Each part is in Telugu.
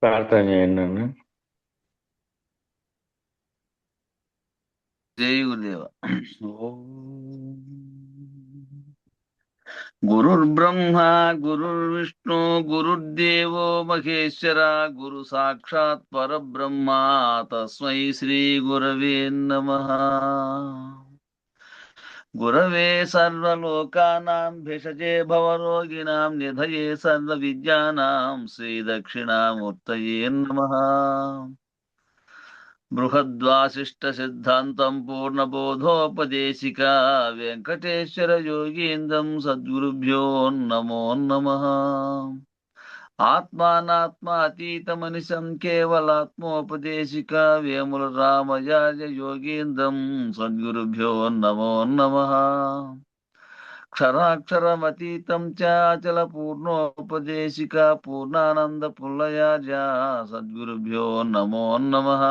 ప్రార్థన చేయండి అన్న. జై గురుదేవ. ఓం గురుర్బ్రహ్మ గురుర్విష్ణు గురుర్దేవో మహేశ్వర గురు సాక్షాత్ పరబ్రహ్మ తస్మై శ్రీ గురవే నమః. గురవే సర్వలోకానాం భిషజే భవరోగిణాం నిధయే సర్వ విద్యానాం శ్రీ దక్షిణామూర్తయే నమః. బృహద్వాసిష్ట సిద్ధాంతం పూర్ణబోధోపదేశిక వెంకటేశ్వర యోగీంద్రం సద్గురుభ్యో నమో నమః. ఆత్మానాత్మాతీతమనిశం కేవలాత్మోపదేశిక వేముల రామయాజ యోగీంద్రం సద్గురుభ్యో నమో నమః. క్షరాక్షరమతీతం చాచల పూర్ణోపదేశిక పూర్ణానంద పుల్లయాజ సద్గురుభ్యో నమో నమః.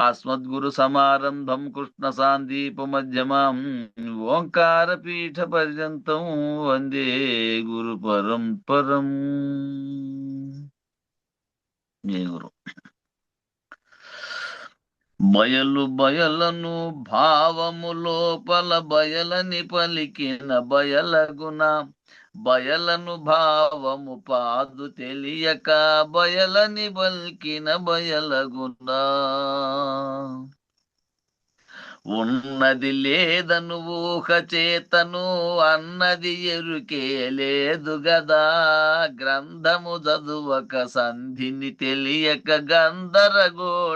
అస్మద్గురు సమారంభం కృష్ణ సాందీప మధ్యమాం ఓంకార పీఠ పర్యంతం వందే గురు పరంపరం. జయ గురు. బయలు బయలను భావము లోపల బయలని పలికిన బయలగున బయలను భావము పాదు తెలియక బయలని పలికిన బయలగునా. ఉన్నది లేదను ఊహ చేతను అన్నది ఎరుకే లేదు గదా. గ్రంథము చదువక సంధిని తెలియక గందరగోళంబాయె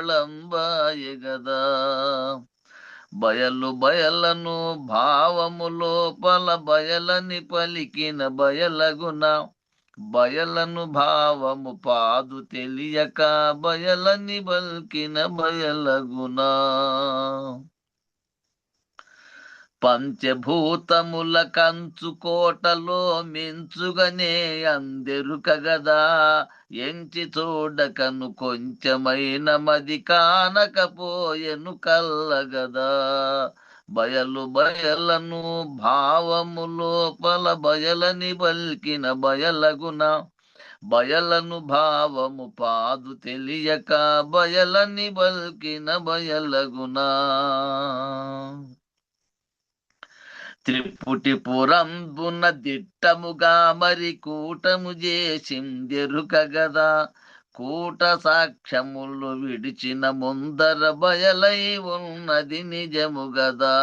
గదా. బయలు బయలను భావము లోపల బయలని పలికిన బయలగున బయలను భావము పాదు తెలియక బయలని బల్కిన బయలగునా. పంచభూతముల కంచుకోటలో మించుగనే అందెరుకగదా. ఎంచి చూడకను కొంచెమైన మది కానకపోయెను కల్లగదా. బయలు బయలను భావము లోపల బయలని బల్కిన బయలగున బయలను భావము పాదు తెలియక బయలని బల్కిన బయలగునా. త్రిపుటి పురంబున దిట్టముగా మరి కూటము చేసిందెరుకగదా. కూట సాక్ష్యములు విడిచిన ముందర బయలై ఉన్నది నిజముగదా.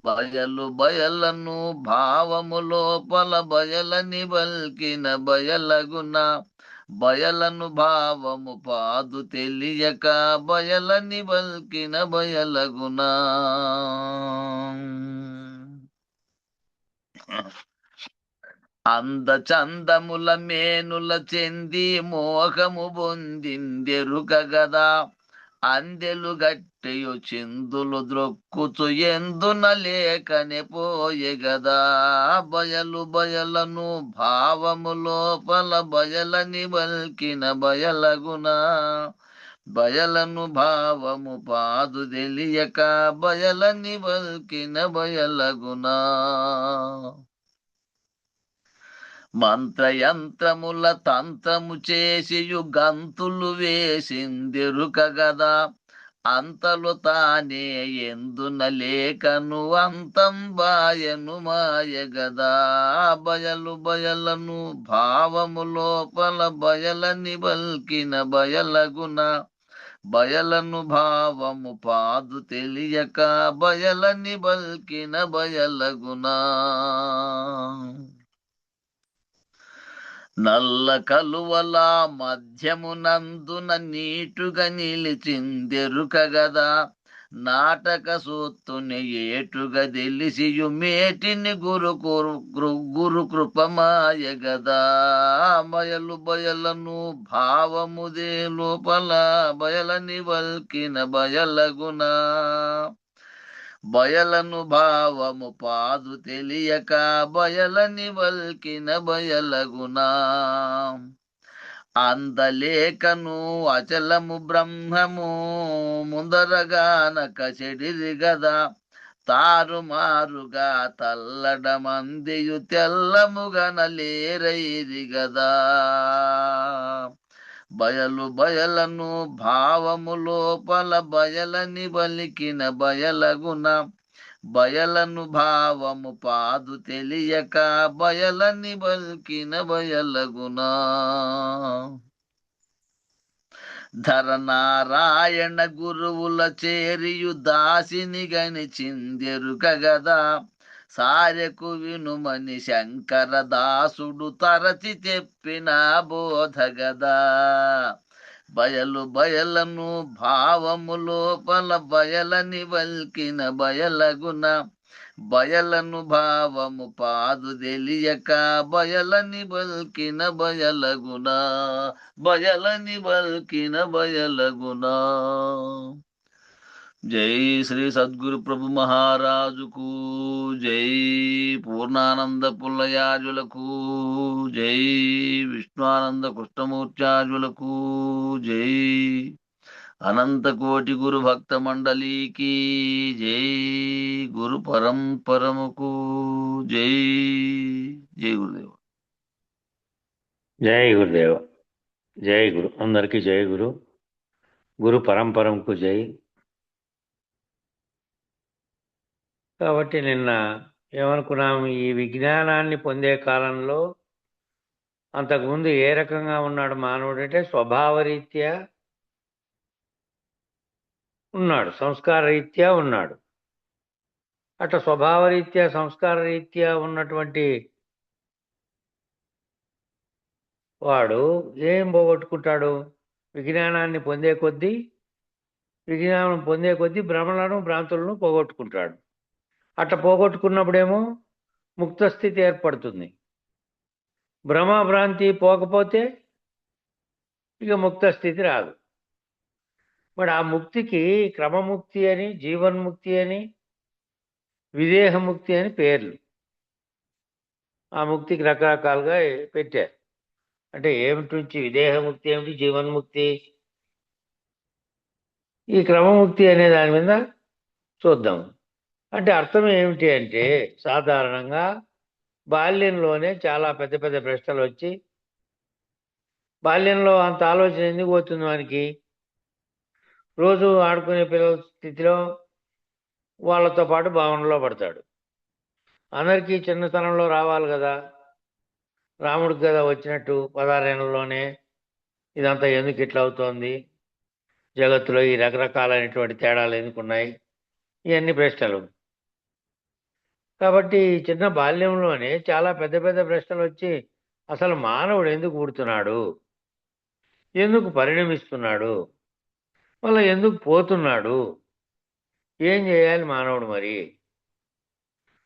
బయలు బయలను భావము లోపల బయలని బల్కిన బయలగున బయలను భావము పాదు తెలియక బయలని బల్కిన బయలగునా. అందచందముల మేనుల చెంది మోహము పొందిందెరుకగదా. అందెలు గట్టెయు చిందులు ద్రొక్కుచు ఎందున లేకనే పోయెగదా. బయలు బయలను భావము లోపల బయలని బల్కిన బయలగునా. బయలను భావము పాదు తెలియక బయలని బల్కిన బయలగునా. మంత్రయంత్రముల తంత్రము చేసియు గంతులు వేసిందెరుకగదా. అంతలు తానే ఎందున లేకను అంతం బాయను మాయగదా. బయలు బయలను భావము లోపల బయలని బల్కిన బయలగున బయలను భావము పాదు తెలియక బయలని బల్కిన బయలగునా. నల్ల కలువల మధ్యమునందున నీటుగా నిలిచిందెరుకగదా. నాటక సూత్తుని ఏటుగా తెలిసియు మేటిని గురు కృపమాయగదా. బయలు బయలను భావముదే లోపల బయలని వల్కిన బయలగునా. బయలను భావము పాదు తెలియక బయలని వల్కిన బయలగునా. అందలేకను అచలము బ్రహ్మము ముందరగానక చెడిది గదా. తారుమారుగా తల్లడమందియు తెల్లముగన లేరైది గదా. బయలు బయలను భావము లోపల బయలని పలికిన బయలగున బయలను భావము పాదు తెలియక బయలని పలికిన బయలగునా ధరనారాయణ గురువుల చేరియు దాసిని గనిచిందెరుకగదా సారెకు వినుమని శంకర దాసుడు తరచి చెప్పిన బోధగదా బయలు బయలను భావము లోపల బయలని వల్కిన బయలగున బయలను భావము పాదు తెలియక బయలని బల్కిన బయలగునా బయలని బల్కిన బయలగునా. జై శ్రీ సద్గురు ప్రభు మహారాజుకు జై. పూర్ణానంద పుల్లయాజులకు జై. విష్ణువానంద కృష్ణమూర్త్యాజులకు జై. అనంత కోటి గురు భక్త మండలికి జై. గురు పరంపరముకు జై. జై గురుదేవ. జై గురుదేవ. జై గురు. అందరికీ జై గురు. గురు పరంపరంకు జై. కాబట్టి నిన్న ఏమనుకున్నాం, ఈ విజ్ఞానాన్ని పొందే కాలంలో అంతకుముందు ఏ రకంగా ఉన్నాడు మానవుడు అంటే స్వభావరీత్యా ఉన్నాడు, సంస్కార రీత్యా ఉన్నాడు. అట్లా స్వభావరీత్యా సంస్కార రీత్యా ఉన్నటువంటి వాడు ఏం పోగొట్టుకుంటాడు? విజ్ఞానం పొందే కొద్దీ భ్రమలను భ్రాంతులను పోగొట్టుకుంటాడు. అట్లా పోగొట్టుకున్నప్పుడేమో ముక్తస్థితి ఏర్పడుతుంది. భ్రమభ్రాంతి పోకపోతే ఇక ముక్తస్థితి రాదు. మరి ఆ ముక్తికి క్రమముక్తి అని, జీవన్ముక్తి అని, విదేహముక్తి అని పేర్లు. ఆ ముక్తికి రకరకాలుగా పెట్టారు. అంటే ఏమిటి నుంచి విదేహముక్తి ఏమిటి, జీవన్ముక్తి, ఈ క్రమముక్తి అనే దాని మీద చూద్దాం. అంటే అర్థం ఏమిటి అంటే, సాధారణంగా బాల్యంలోనే చాలా పెద్ద పెద్ద ప్రశ్నలు వచ్చి, బాల్యంలో అంత ఆలోచన ఎందుకు పోతుంది మనకి? రోజు ఆడుకునే పిల్లల స్థితిలో వాళ్ళతో పాటు భావనలో పడతాడు. అందరికీ చిన్నతనంలో రావాలి కదా, రాముడికి కదా వచ్చినట్టు 16 ఏళ్ళలోనే ఇదంతా ఎందుకు ఇట్లా అవుతోంది, జగత్తులో ఈ రకరకాలైనటువంటి తేడాలు ఎందుకున్నాయి, ఇవన్నీ ప్రశ్నలు. కాబట్టి చిన్న బాల్యంలోనే చాలా పెద్ద పెద్ద ప్రశ్నలు వచ్చి, అసలు మానవుడు ఎందుకు పుడుతున్నాడు, ఎందుకు పరిణమిస్తున్నాడు, మళ్ళీ ఎందుకు పోతున్నాడు, ఏం చేయాలి మానవుడు, మరి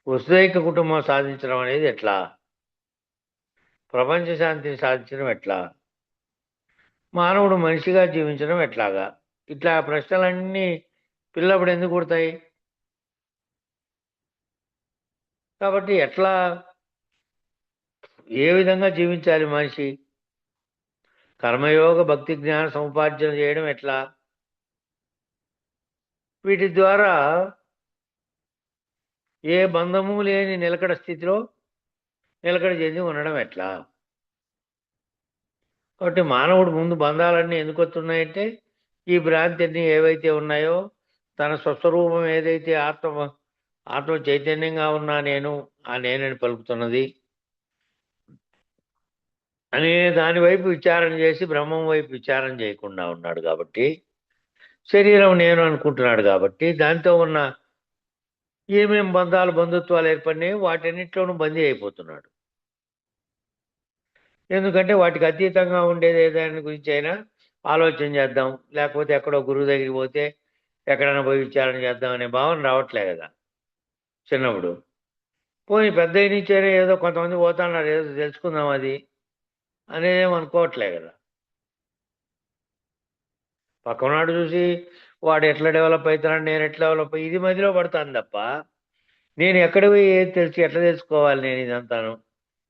వసుదైక కుటుంబం సాధించడం అనేది ఎట్లా, ప్రపంచ శాంతిని సాధించడం ఎట్లా, మానవుడు మనిషిగా జీవించడం ఎట్లాగా, ఇట్లా ప్రశ్నలన్నీ పిల్లప్పుడు ఎందుకు పుడతాయి? కాబట్టి ఎట్లా, ఏ విధంగా జీవించాలి మనిషి, కర్మయోగ భక్తి జ్ఞాన సముపార్జన చేయడం ఎట్లా, వీటి ద్వారా ఏ బంధము లేని నిలకడ స్థితిలో నిలకడ చెంది ఉండడం ఎట్లా. కాబట్టి మానవుడు ముందు బంధాలన్నీ ఎందుకు వస్తున్నాయంటే, ఈ భ్రాంతి అన్నీ ఏవైతే ఉన్నాయో, తన స్వస్వరూపం ఏదైతే ఆత్మ చైతన్యంగా ఉన్నా నేను, ఆ నేనని పలుకుతున్నది అనే దాని వైపు విచారణ చేసి బ్రహ్మం వైపు విచారణ చేయకుండా ఉన్నాడు. కాబట్టి శరీరం నేను అనుకుంటున్నాడు. కాబట్టి దాంతో ఉన్న ఏమేం బంధాలు బంధుత్వాలు ఏర్పడినాయి వాటన్నిటిలోనూ బందీ అయిపోతున్నాడు. ఎందుకంటే వాటికి అతీతంగా ఉండేది ఏదాని గురించి అయినా ఆలోచన చేద్దాం, లేకపోతే ఎక్కడో గురువు దగ్గరికి పోతే ఎక్కడైనా పోయి విచారణ చేద్దాం అనే భావన రావట్లే కదా చిన్నప్పుడు. పోయి పెద్ద నుంచైనా ఏదో కొంతమంది పోతున్నారు, ఏదో తెలుసుకుందాం అది అనేదేం అనుకోవట్లే కదా. పక్కనాడు చూసి వాడు ఎట్లా డెవలప్ అవుతున్నాడు, నేను ఎట్లా డెవలప్, ఇది మధ్యలో పడతాను తప్ప నేను ఎక్కడ పోయి ఏది తెలిసి ఎట్లా తెలుసుకోవాలి నేను ఇదంతాను?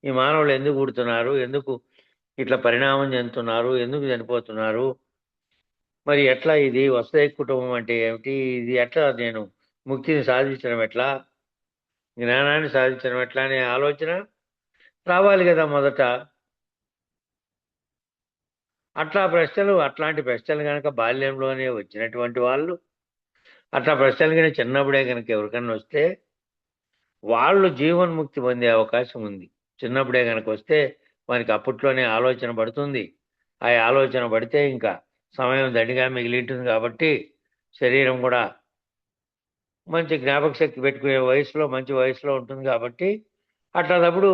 ఈ మానవులు ఎందుకు పుడుతున్నారు, ఎందుకు ఇట్లా పరిణామం చెందుతున్నారు, ఎందుకు చనిపోతున్నారు, మరి ఎట్లా ఇది వసుదైక కుటుంబం అంటే ఏమిటి, ఇది ఎట్లా నేను ముక్తిని సాధించడం ఎట్లా, జ్ఞానాన్ని సాధించడం ఎట్లా అనే ఆలోచన రావాలి కదా మొదట. అట్లాంటి ప్రశ్నలు కనుక బాల్యంలోనే వచ్చినటువంటి వాళ్ళు, అట్లా ప్రశ్నలు కనుక చిన్నప్పుడే కనుక ఎవరికన్నా వస్తే వాళ్ళు జీవన్ముక్తి పొందే అవకాశం ఉంది. చిన్నప్పుడే కనుక వస్తే వానికి అప్పట్లోనే ఆలోచన పడుతుంది. ఆ ఆలోచన పడితే ఇంకా సమయం దండిగా మిగిలి ఉంటుంది కాబట్టి శరీరం కూడా మంచి జ్ఞాపక శక్తి పెట్టుకునే వయసులో, మంచి వయసులో ఉంటుంది కాబట్టి అట్లాటప్పుడు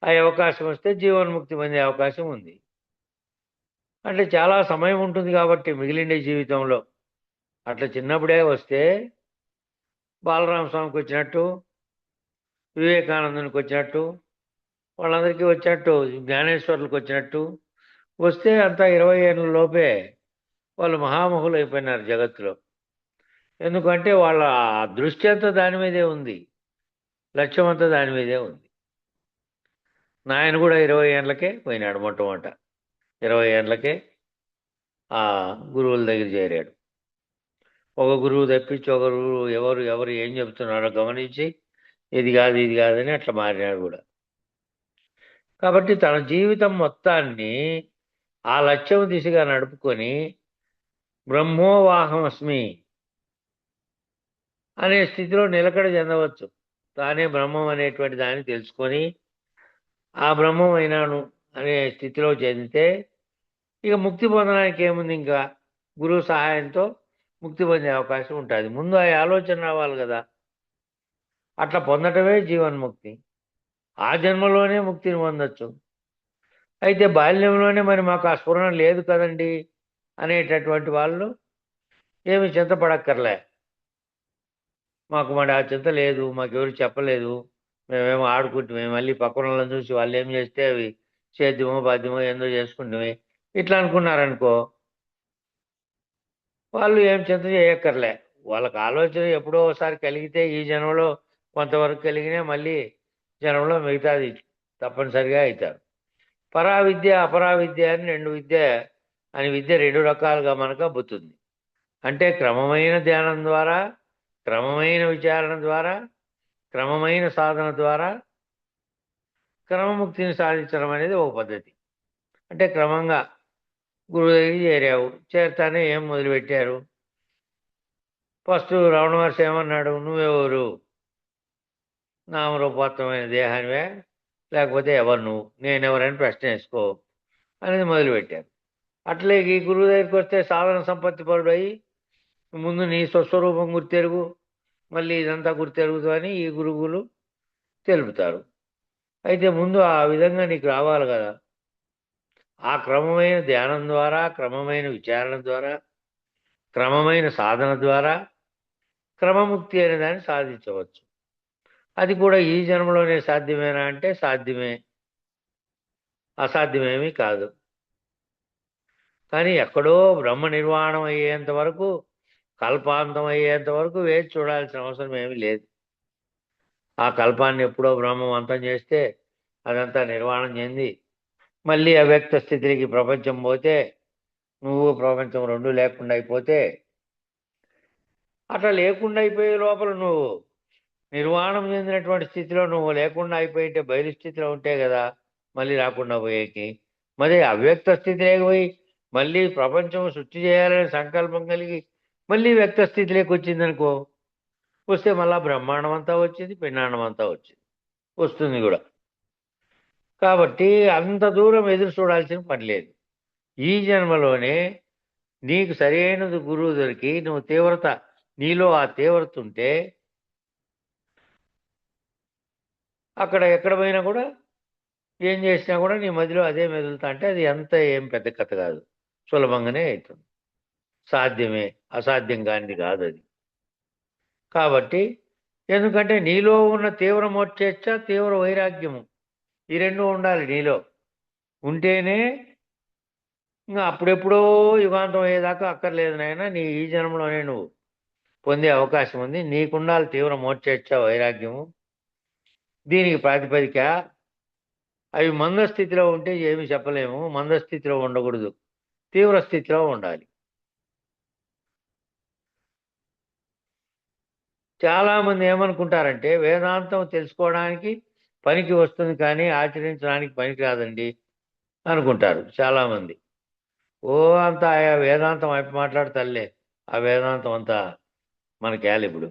ఆ అవకాశం వస్తే జీవన్ముక్తి పొందే అవకాశం ఉంది. అంటే చాలా సమయం ఉంటుంది కాబట్టి మిగిలిండే జీవితంలో అట్లా చిన్నప్పుడే వస్తే బాలరామ స్వామికి వచ్చినట్టు, వివేకానందునికి వచ్చినట్టు, వాళ్ళందరికీ వచ్చినట్టు, జ్ఞానేశ్వరులకు వచ్చినట్టు వస్తే అంతా 20 ఏళ్ళ లోపే వాళ్ళు మహామహులు అయిపోయినారు జగత్తులో. ఎందుకంటే వాళ్ళ దృష్టి అంతా దాని మీదే ఉంది, లక్ష్యం అంతా దాని మీదే ఉంది. నాయన కూడా 20 ఏళ్ళకే పోయినాడు. మొట్టమొదట 20 ఏళ్ళకే ఆ గురువుల దగ్గర చేరాడు. ఒక గురువు తప్పించి ఒక గురువు ఎవరు ఎవరు ఏం చెప్తున్నారో గమనించి ఇది కాదు ఇది కాదని అట్లా మారినాడు కూడా. కాబట్టి తన జీవితం మొత్తాన్ని ఆ లక్ష్యం దిశగా నడుపుకొని బ్రహ్మోవాహమస్మి అనే స్థితిలో నిలకడ చెందవచ్చు. తానే బ్రహ్మం అనేటువంటి దాన్ని తెలుసుకొని ఆ బ్రహ్మం అయినాను అనే స్థితిలో చెందితే ఇక ముక్తి పొందడానికి ఏముంది, ఇంకా గురువు సహాయంతో ముక్తి పొందే అవకాశం ఉంటుంది. ముందు ఆ ఆలోచన రావాలి కదా. అట్లా పొందటమే జీవన్ముక్తి. ఆ జన్మలోనే ముక్తిని పొందొచ్చు. అయితే బాల్యంలోనే మరి మాకు ఆ స్ఫురణ లేదు కదండి అనేటటువంటి వాళ్ళు ఏమి చింతపడక్కర్లే. మాకు మరి ఆ చింత లేదు, మాకెవరు చెప్పలేదు, మేమేమో ఆడుకుంటుమే, మళ్ళీ పక్కన వాళ్ళని చూసి వాళ్ళు ఏం చేస్తే అవి సేద్యమో బాధ్యమో ఏందో చేసుకుంటుమే ఇట్లా అనుకున్నారనుకో, వాళ్ళు ఏం చింత చేయక్కర్లే. వాళ్ళకి ఆలోచన ఎప్పుడో ఒకసారి కలిగితే ఈ జన్మలో కొంతవరకు కలిగినా మళ్ళీ జన్మలో మిగతాది తప్పనిసరిగా అవుతారు. పరావిద్య అపరావిద్య అని విద్య 2 రకాలుగా మనకు అబ్బుతుంది. అంటే క్రమమైన ధ్యానం ద్వారా, క్రమమైన విచారణ ద్వారా, క్రమమైన సాధన ద్వారా క్రమముక్తిని సాధించడం అనేది ఒక పద్ధతి. అంటే క్రమంగా గురువు దగ్గరికి చేరావు, చేరతానే ఏం మొదలుపెట్టారు. ఫస్ట్ రమణ మహర్షి ఏమన్నాడు, నువ్వెవరు, నామరూపాత్మకమైన దేహానివే, లేకపోతే ఎవరు నువ్వు, నేనెవరని ప్రశ్న వేసుకో అనేది మొదలుపెట్టారు. అట్లే ఈ గురువు దగ్గరికి వస్తే సాధన సంపత్తి పరుడు అయ్యి ముందు నీ స్వస్వరూపం గుర్తెరుగు, మళ్ళీ ఇదంతా గుర్తెరుగుతూ అని ఈ గురువులు తెలుపుతారు. అయితే ముందు ఆ విధంగా నీకు రావాలి కదా. ఆ క్రమమైన ధ్యానం ద్వారా, క్రమమైన విచారణ ద్వారా, క్రమమైన సాధన ద్వారా క్రమముక్తి అనే దాన్ని సాధించవచ్చు. అది కూడా ఈ జన్మలోనే సాధ్యమేనా అంటే సాధ్యమే, అసాధ్యమేమీ కాదు. కానీ ఎక్కడో బ్రహ్మ నిర్వాణం అయ్యేంత వరకు, కల్పాంతం అయ్యేంత వరకు వేచి చూడాల్సిన అవసరం ఏమీ లేదు. ఆ కల్పాన్ని ఎప్పుడో బ్రహ్మం అంతం చేస్తే అదంతా నిర్వాణం చెంది మళ్ళీ అవ్యక్త స్థితికి ప్రపంచం పోతే, నువ్వు ప్రపంచం 2 లేకుండా అయిపోతే, అట్లా లేకుండా అయిపోయే లోపల నువ్వు నిర్వాణం చెందినటువంటి స్థితిలో నువ్వు లేకుండా అయిపోయింటే బయలు స్థితిలో ఉంటే కదా మళ్ళీ రాకుండా పోయేకి. మరి అవ్యక్త స్థితిలోకి పోయి మళ్ళీ ప్రపంచం సృష్టి చేయాలనే సంకల్పం కలిగి మళ్ళీ వ్యక్త స్థితిలోకి వచ్చిందనుకో, వస్తే మళ్ళా బ్రహ్మాండం అంతా వచ్చింది, పిండాండం అంతా వచ్చింది, వస్తుంది కూడా. కాబట్టి అంత దూరం ఎదురు చూడాల్సిన పని లేదు. ఈ జన్మలోనే నీకు సరైనది గురువు దొరికి నువ్వు నీలో ఆ తీవ్రత ఉంటే అక్కడ ఎక్కడ పోయినా కూడా ఏం చేసినా కూడా నీ మధ్యలో అదే మెదులుతా అంటే అది ఏం పెద్ద కథ కాదు, సులభంగానే అవుతుంది. సాధ్యమే, అసాధ్యం కానిది కాదు అది. కాబట్టి ఎందుకంటే నీలో ఉన్న తీవ్ర మోక్షేచ్ఛ, తీవ్ర వైరాగ్యము ఈ 2 ఉండాలి నీలో. ఉంటేనే ఇంకా అప్పుడెప్పుడో యుగాంతం అయ్యేదాకా అక్కర్లేదు నాయన, నీ ఈ జన్మలోనే నువ్వు పొందే అవకాశం ఉంది. నీకుండాలి తీవ్ర మోక్షేచ్ఛ, వైరాగ్యము. దీనికి ప్రాతిపదిక అవి మందస్థితిలో ఉంటే ఏమి చెప్పలేము, మందస్థితిలో ఉండకూడదు, తీవ్ర స్థితిలో ఉండాలి. చాలామంది ఏమనుకుంటారంటే వేదాంతం తెలుసుకోవడానికి పనికి వస్తుంది కానీ ఆచరించడానికి పనికి రాదండి అనుకుంటారు చాలామంది. ఓ అంతా ఆ వేదాంతం వైపు మాట్లాడతలే, ఆ వేదాంతం అంతా మనకేళ ఇప్పుడు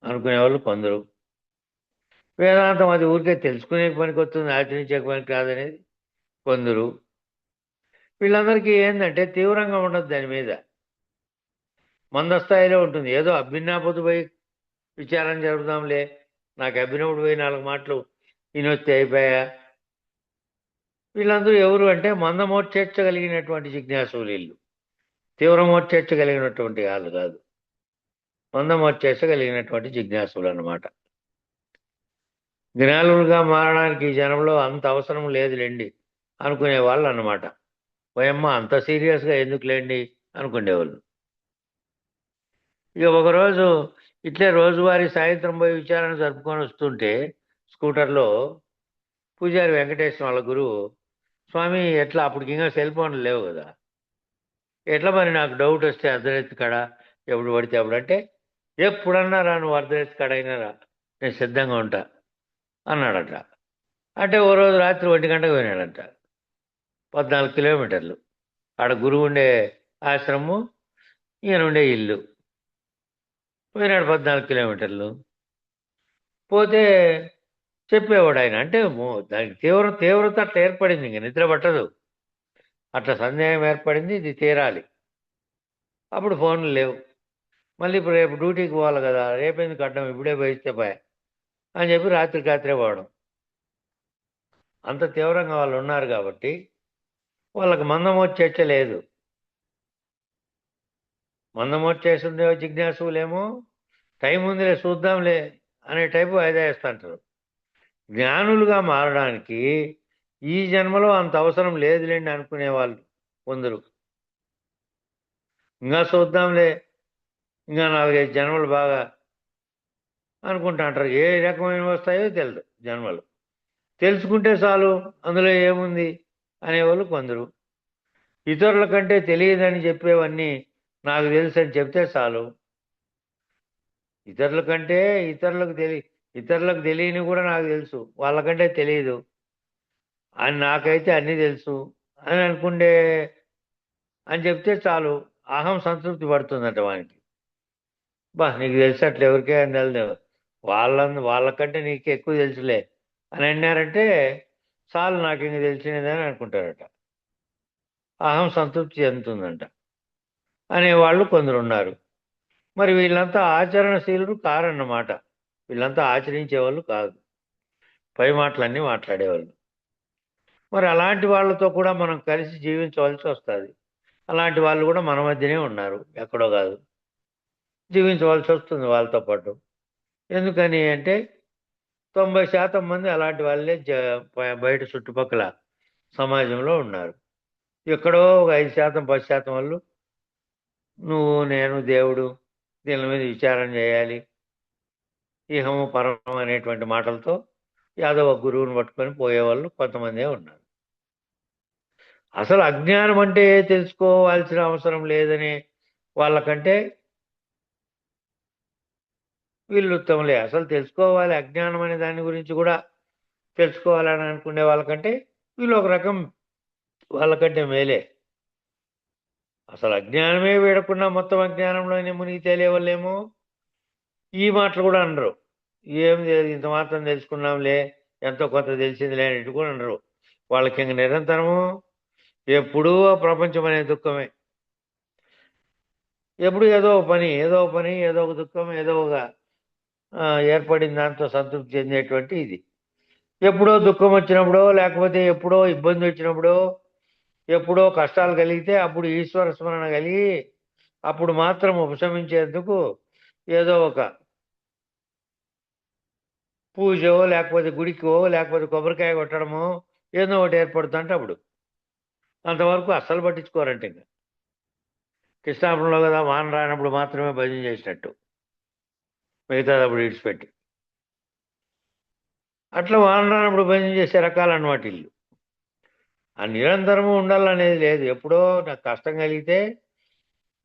అనుకునే వాళ్ళు కొందరు. వేదాంతం అది ఊరికే తెలుసుకునే పనికి వస్తుంది, ఆచరించే పనికి కాదనేది కొందరు. వీళ్ళందరికీ ఏంటంటే తీవ్రంగా ఉండదు దాని మీద, మందస్థాయిలో ఉంటుంది. ఏదో అభ్యున్నపొద్దు పోయి విచారం జరుపుదాంలే, నాకు అభ్యునవుడు పోయి 4 మాటలు వినొస్తే అయిపోయా. వీళ్ళందరూ ఎవరు అంటే మందమోర్చేర్చగలిగినటువంటి జిజ్ఞాసులు వీళ్ళు. తీవ్రమోర్చేర్చగలిగినటువంటి వాళ్ళు కాదు, మందమోర్చేర్చగలిగినటువంటి జిజ్ఞాసులు అన్నమాట. జ్ఞానులుగా మారడానికి ఈ జనంలో అంత అవసరం లేదులేండి అనుకునే వాళ్ళు అన్నమాట. ఓయమ్మ అంత సీరియస్గా ఎందుకులేండి అనుకునేవాళ్ళు. ఇక ఒకరోజు ఇట్లే రోజువారీ సాయంత్రం పోయి విచారణ జరుపుకొని వస్తుంటే స్కూటర్లో పూజారి వెంకటేశ్వర వాళ్ళ గురువు, స్వామి ఎట్లా అప్పటికి ఇంకా సెల్ ఫోన్లు లేవు కదా, ఎట్లా మరి నాకు డౌట్ వస్తే అర్ధరాత్రి కాడ ఎప్పుడు పడితే అప్పుడు అంటే, ఎప్పుడన్నా రా నువ్వు అర్ధరాత్రి కాడ అయినా రా, నేను సిద్ధంగా ఉంటా అన్నాడట. అంటే ఓ రోజు రాత్రి 1 గంటకు పోయినాడంట, 14 కిలోమీటర్లు. ఆడ గురువు ఉండే ఆశ్రమము, ఈయన ఉండే ఇల్లు, పోయినాడు 14 కిలోమీటర్లు. పోతే చెప్పేవాడు ఆయన, అంటే దానికి తీవ్రత అట్లా ఏర్పడింది, ఇంక నిద్ర పట్టదు, అట్లా సందేహం ఏర్పడింది, ఇది తీరాలి. అప్పుడు ఫోన్లు లేవు. మళ్ళీ ఇప్పుడు రేపు డ్యూటీకి పోవాలి కదా, రేపేందుకు అడ్డం, ఇప్పుడే పోయిస్తే పోయా అని చెప్పి రాత్రికి రాత్రే పోవడం. అంత తీవ్రంగా వాళ్ళు ఉన్నారు కాబట్టి వాళ్ళకి మందమోర్చేచ్చ లేదు. మందమోర్చేస్తుండే జిజ్ఞాసులేమో టైం ఉందిలే చూద్దాంలే అనే టైపు ఐదేస్తుంటారు. జ్ఞానులుగా మారడానికి ఈ జన్మలో అంత అవసరం లేదులేండి అనుకునే వాళ్ళు కొందరు. ఇంకా చూద్దాంలే, ఇంకా 4-5 జన్మలు బాగా అనుకుంటా అంటారు. ఏ రకమైన వస్తాయో తెలియదు జన్మలు, తెలుసుకుంటే చాలు అందులో ఏముంది అనేవాళ్ళు కొందరు. ఇతరుల కంటే తెలియదని చెప్పేవన్నీ నాకు తెలుసు అని చెప్తే చాలు. ఇతరుల కంటే ఇతరులకు తెలియని కూడా నాకు తెలుసు, వాళ్ళకంటే తెలియదు అని నాకైతే అన్నీ తెలుసు అని అనుకుంటే అని చెప్తే చాలు, అహం సంతృప్తి పడుతుందట వానికి. బా నీకు తెలిసినట్లు ఎవరికే అని తెలియదు, వాళ్ళకంటే నీకు ఎక్కువ తెలుసులే అని అన్నారంటే చాలు, నాకు ఇంక తెలిసినదని అనుకుంటారట. అహం సంతృప్తి చెందుతుందంట అనేవాళ్ళు కొందరు ఉన్నారు. మరి వీళ్ళంతా ఆచరణశీలుడు కారన్నమాట, వీళ్ళంతా ఆచరించేవాళ్ళు కాదు, పై మాటలన్నీ మాట్లాడేవాళ్ళు. మరి అలాంటి వాళ్ళతో కూడా మనం కలిసి జీవించవలసి వస్తుంది. అలాంటి వాళ్ళు కూడా మన మధ్యనే ఉన్నారు, ఎక్కడో కాదు, జీవించవలసి వస్తుంది వాళ్ళతో పాటు. ఎందుకని అంటే 90% మంది అలాంటి వాళ్ళే బయట చుట్టుపక్కల సమాజంలో ఉన్నారు. ఎక్కడో ఒక 5%, 10% వాళ్ళు నువ్వు నేను దేవుడు దీని మీద విచారం చేయాలి, ఇహము పరము అనేటువంటి మాటలతో యాదవ గురువుని పట్టుకొని పోయేవాళ్ళు కొంతమందే ఉన్నారు. అసలు అజ్ఞానం అంటే తెలుసుకోవాల్సిన అవసరం లేదనే వాళ్ళకంటే వీళ్ళు ఉత్తములే. అసలు తెలుసుకోవాలి, అజ్ఞానం అనే దాని గురించి కూడా తెలుసుకోవాలని అనుకునే వాళ్ళకంటే వీళ్ళు ఒక రకం వాళ్ళకంటే మేలే. అసలు అజ్ఞానమే వీడకుండా మొత్తం అజ్ఞానంలోనే మునిగి తేలేవాళ్ళేమో ఈ మాటలు కూడా అనరు. ఏం లేదు, ఇంత మాత్రం తెలుసుకున్నాంలే, ఎంతో కొంత తెలిసిందిలే అనేట్టు కూడా అనరు. వాళ్ళకి ఇంక నిరంతరము ఎప్పుడూ ఆ ప్రపంచం అనే దుఃఖమే. ఎప్పుడు ఏదో ఒక పని, ఏదో ఒక పని, ఏదో ఒక దుఃఖం, ఏదో ఒక ఏర్పడిన దాంతో సంతృప్తి చెందేటువంటి ఇది. ఎప్పుడో దుఃఖం వచ్చినప్పుడో, లేకపోతే ఎప్పుడో ఇబ్బంది వచ్చినప్పుడో, ఎప్పుడో కష్టాలు కలిగితే అప్పుడు ఈశ్వర స్మరణ కలిగి అప్పుడు మాత్రం ఉపశమించేందుకు ఏదో ఒక పూజో, లేకపోతే గుడికో, లేకపోతే కొబ్బరికాయ కొట్టడమో ఏదో ఒకటి ఏర్పడుతుంటే అప్పుడు. అంతవరకు అస్సలు పట్టించుకోరంట. ఇంకా కృష్ణాపురంలో కదా వాన రానప్పుడు మాత్రమే భజన చేసినట్టు, మిగతాది అప్పుడు విడిచిపెట్టి. అట్లా వాన రానప్పుడు భజన చేసే రకాలన్నమాట ఇల్లు. ఆ నిరంతరము ఉండాలనేది లేదు. ఎప్పుడో నాకు కష్టం కలిగితే,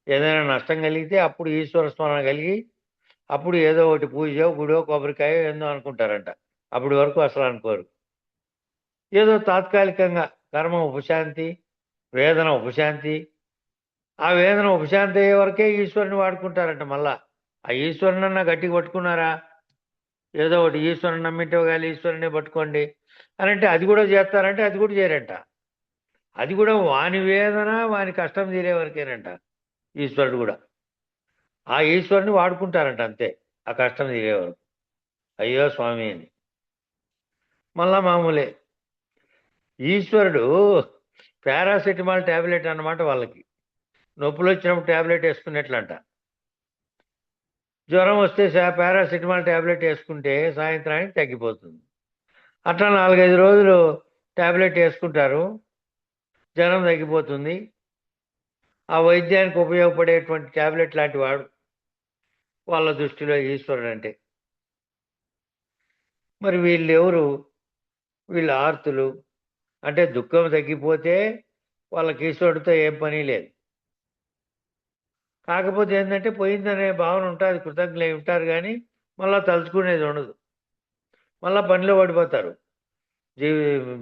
ఏదైనా నష్టం కలిగితే అప్పుడు ఈశ్వర స్మరణ కలిగి అప్పుడు ఏదో ఒకటి పూజో, గుడో, కొబ్బరికాయ ఏందో అనుకుంటారంట. అప్పటి వరకు అసలు అనుకోరు. ఏదో తాత్కాలికంగా కర్మ ఉపశాంతి, వేదన ఉపశాంతి, ఆ వేదన ఉపశాంతి అయ్యే వరకే ఈశ్వరుని వాడుకుంటారంట. మళ్ళా ఆ ఈశ్వరునన్నా గట్టిగా పట్టుకున్నారా, ఏదో ఒకటి ఈశ్వరుని నమ్మింటే కానీ ఈశ్వరుని పట్టుకోండి అని అంటే అది కూడా చేస్తారంటే అది కూడా చేయరంట. అది కూడా వాని వేదన వాని కష్టం తీరే వరకేనంట. ఈశ్వరుడు కూడా ఆ ఈశ్వరుని వాడుకుంటారంట అంతే, ఆ కష్టం తీరే వరకు. అయ్యో స్వామి అని మళ్ళా మామూలే. ఈశ్వరుడు పారాసెటమాల్ టాబ్లెట్ అన్నమాట వాళ్ళకి. నొప్పులు వచ్చినప్పుడు టాబ్లెట్ వేసుకున్నట్లంట. జ్వరం వస్తే పారాసెటమాల్ టాబ్లెట్ వేసుకుంటే సాయంత్రానికి తగ్గిపోతుంది. అట్లా 4-5 రోజులు టాబ్లెట్ వేసుకుంటారు, జ్వరం తగ్గిపోతుంది. ఆ వైద్యానికి ఉపయోగపడేటువంటి టాబ్లెట్ లాంటి వాడు వాళ్ళ దృష్టిలో ఈశ్వరుడు అంటే. మరి వీళ్ళెవరు? వీళ్ళు ఆర్తులు. అంటే దుఃఖం తగ్గిపోతే వాళ్ళకి ఈశ్వరుడితో ఏం పని లేదు. కాకపోతే ఏంటంటే పోయిందనే భావన ఉంటుంది, కృతజ్ఞులై ఉంటారు కానీ మళ్ళీ తలుచుకునేది ఉండదు. మళ్ళీ పనిలో పడిపోతారు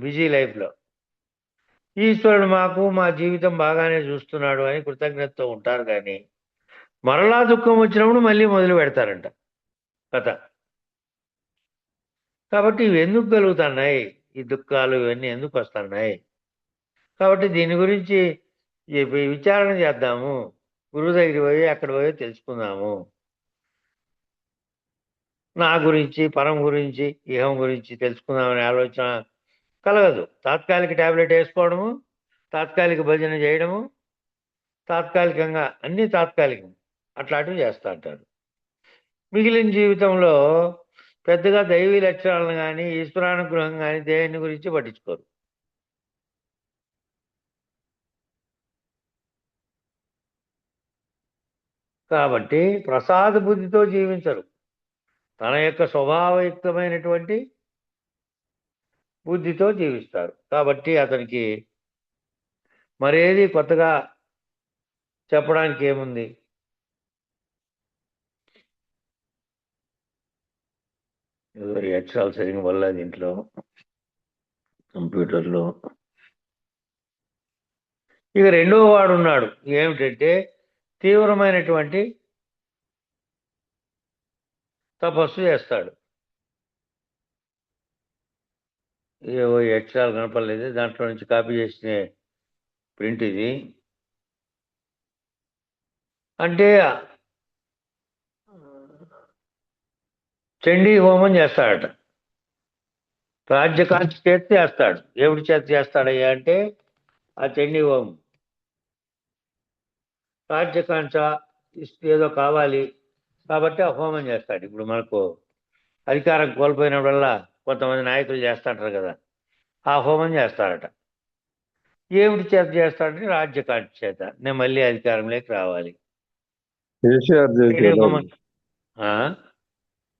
బిజీ లైఫ్లో. ఈశ్వరుడు మాకు మా జీవితం బాగానే చూస్తున్నాడు అని కృతజ్ఞతతో ఉంటారు కానీ మరలా దుఃఖం వచ్చినప్పుడు మళ్ళీ మొదలు పెడతారంట కథ. కాబట్టి ఇవి ఎందుకు కలుగుతున్నాయి, ఈ దుఃఖాలు ఇవన్నీ ఎందుకు వస్తున్నాయి? కాబట్టి దీని గురించి విచారణ చేద్దాము, గురువు దగ్గరికి పోయి అక్కడ పోయి తెలుసుకుందాము. నా గురించి, పరం గురించి, ఇహం గురించి తెలుసుకుందామనే ఆలోచన కలగదు. తాత్కాలిక టాబ్లెట్ వేసుకోవడము, తాత్కాలిక భజన చేయడము, తాత్కాలికంగా అన్నీ తాత్కాలికం అట్లాంటివి చేస్తూ ఉంటారు. మిగిలిన జీవితంలో పెద్దగా దైవీ లక్షణాలను కానీ ఈశ్వరానుగ్రహం కానీ దేని గురించి పట్టించుకోరు. కాబట్టి ప్రసాద బుద్ధితో జీవించరు, తన యొక్క స్వభావయుక్తమైనటువంటి బుద్ధితో జీవిస్తారు. కాబట్టి అతనికి మరేది కొత్తగా చెప్పడానికి ఏముంది? ఏదో అక్షరాలు సరిగ్గా వల్ల దీంట్లో కంప్యూటర్లో. ఇక రెండో వాడు ఉన్నాడు, ఏమిటంటే తీవ్రమైనటువంటి తపస్సు చేస్తాడు. ఏవో అక్షరాలు కనపడలేదు, దాంట్లో నుంచి కాపీ చేసిన ప్రింట్ ఇది. అంటే చండీ హోమం చేస్తాడట, రాజ్యకాంక్ష చేత చేస్తాడు. దేవుడి చేత చేస్తాడయ్యా అంటే ఆ చండీ హోమం. రాజ్యకాంక్ష ఏదో కావాలి కాబట్టి ఆ హోమం చేస్తాడు. ఇప్పుడు మనకు అధికారం కోల్పోయినప్పుడల్లా కొంతమంది నాయకులు చేస్తాంటారు కదా, ఆ హోమం చేస్తారట. ఏమిటి చేత చేస్తాడంటే రాజ్యకాంక్ష చేత, నేను మళ్ళీ అధికారంలోకి రావాలి. కేసీఆర్ చేసి కదా, ఆ?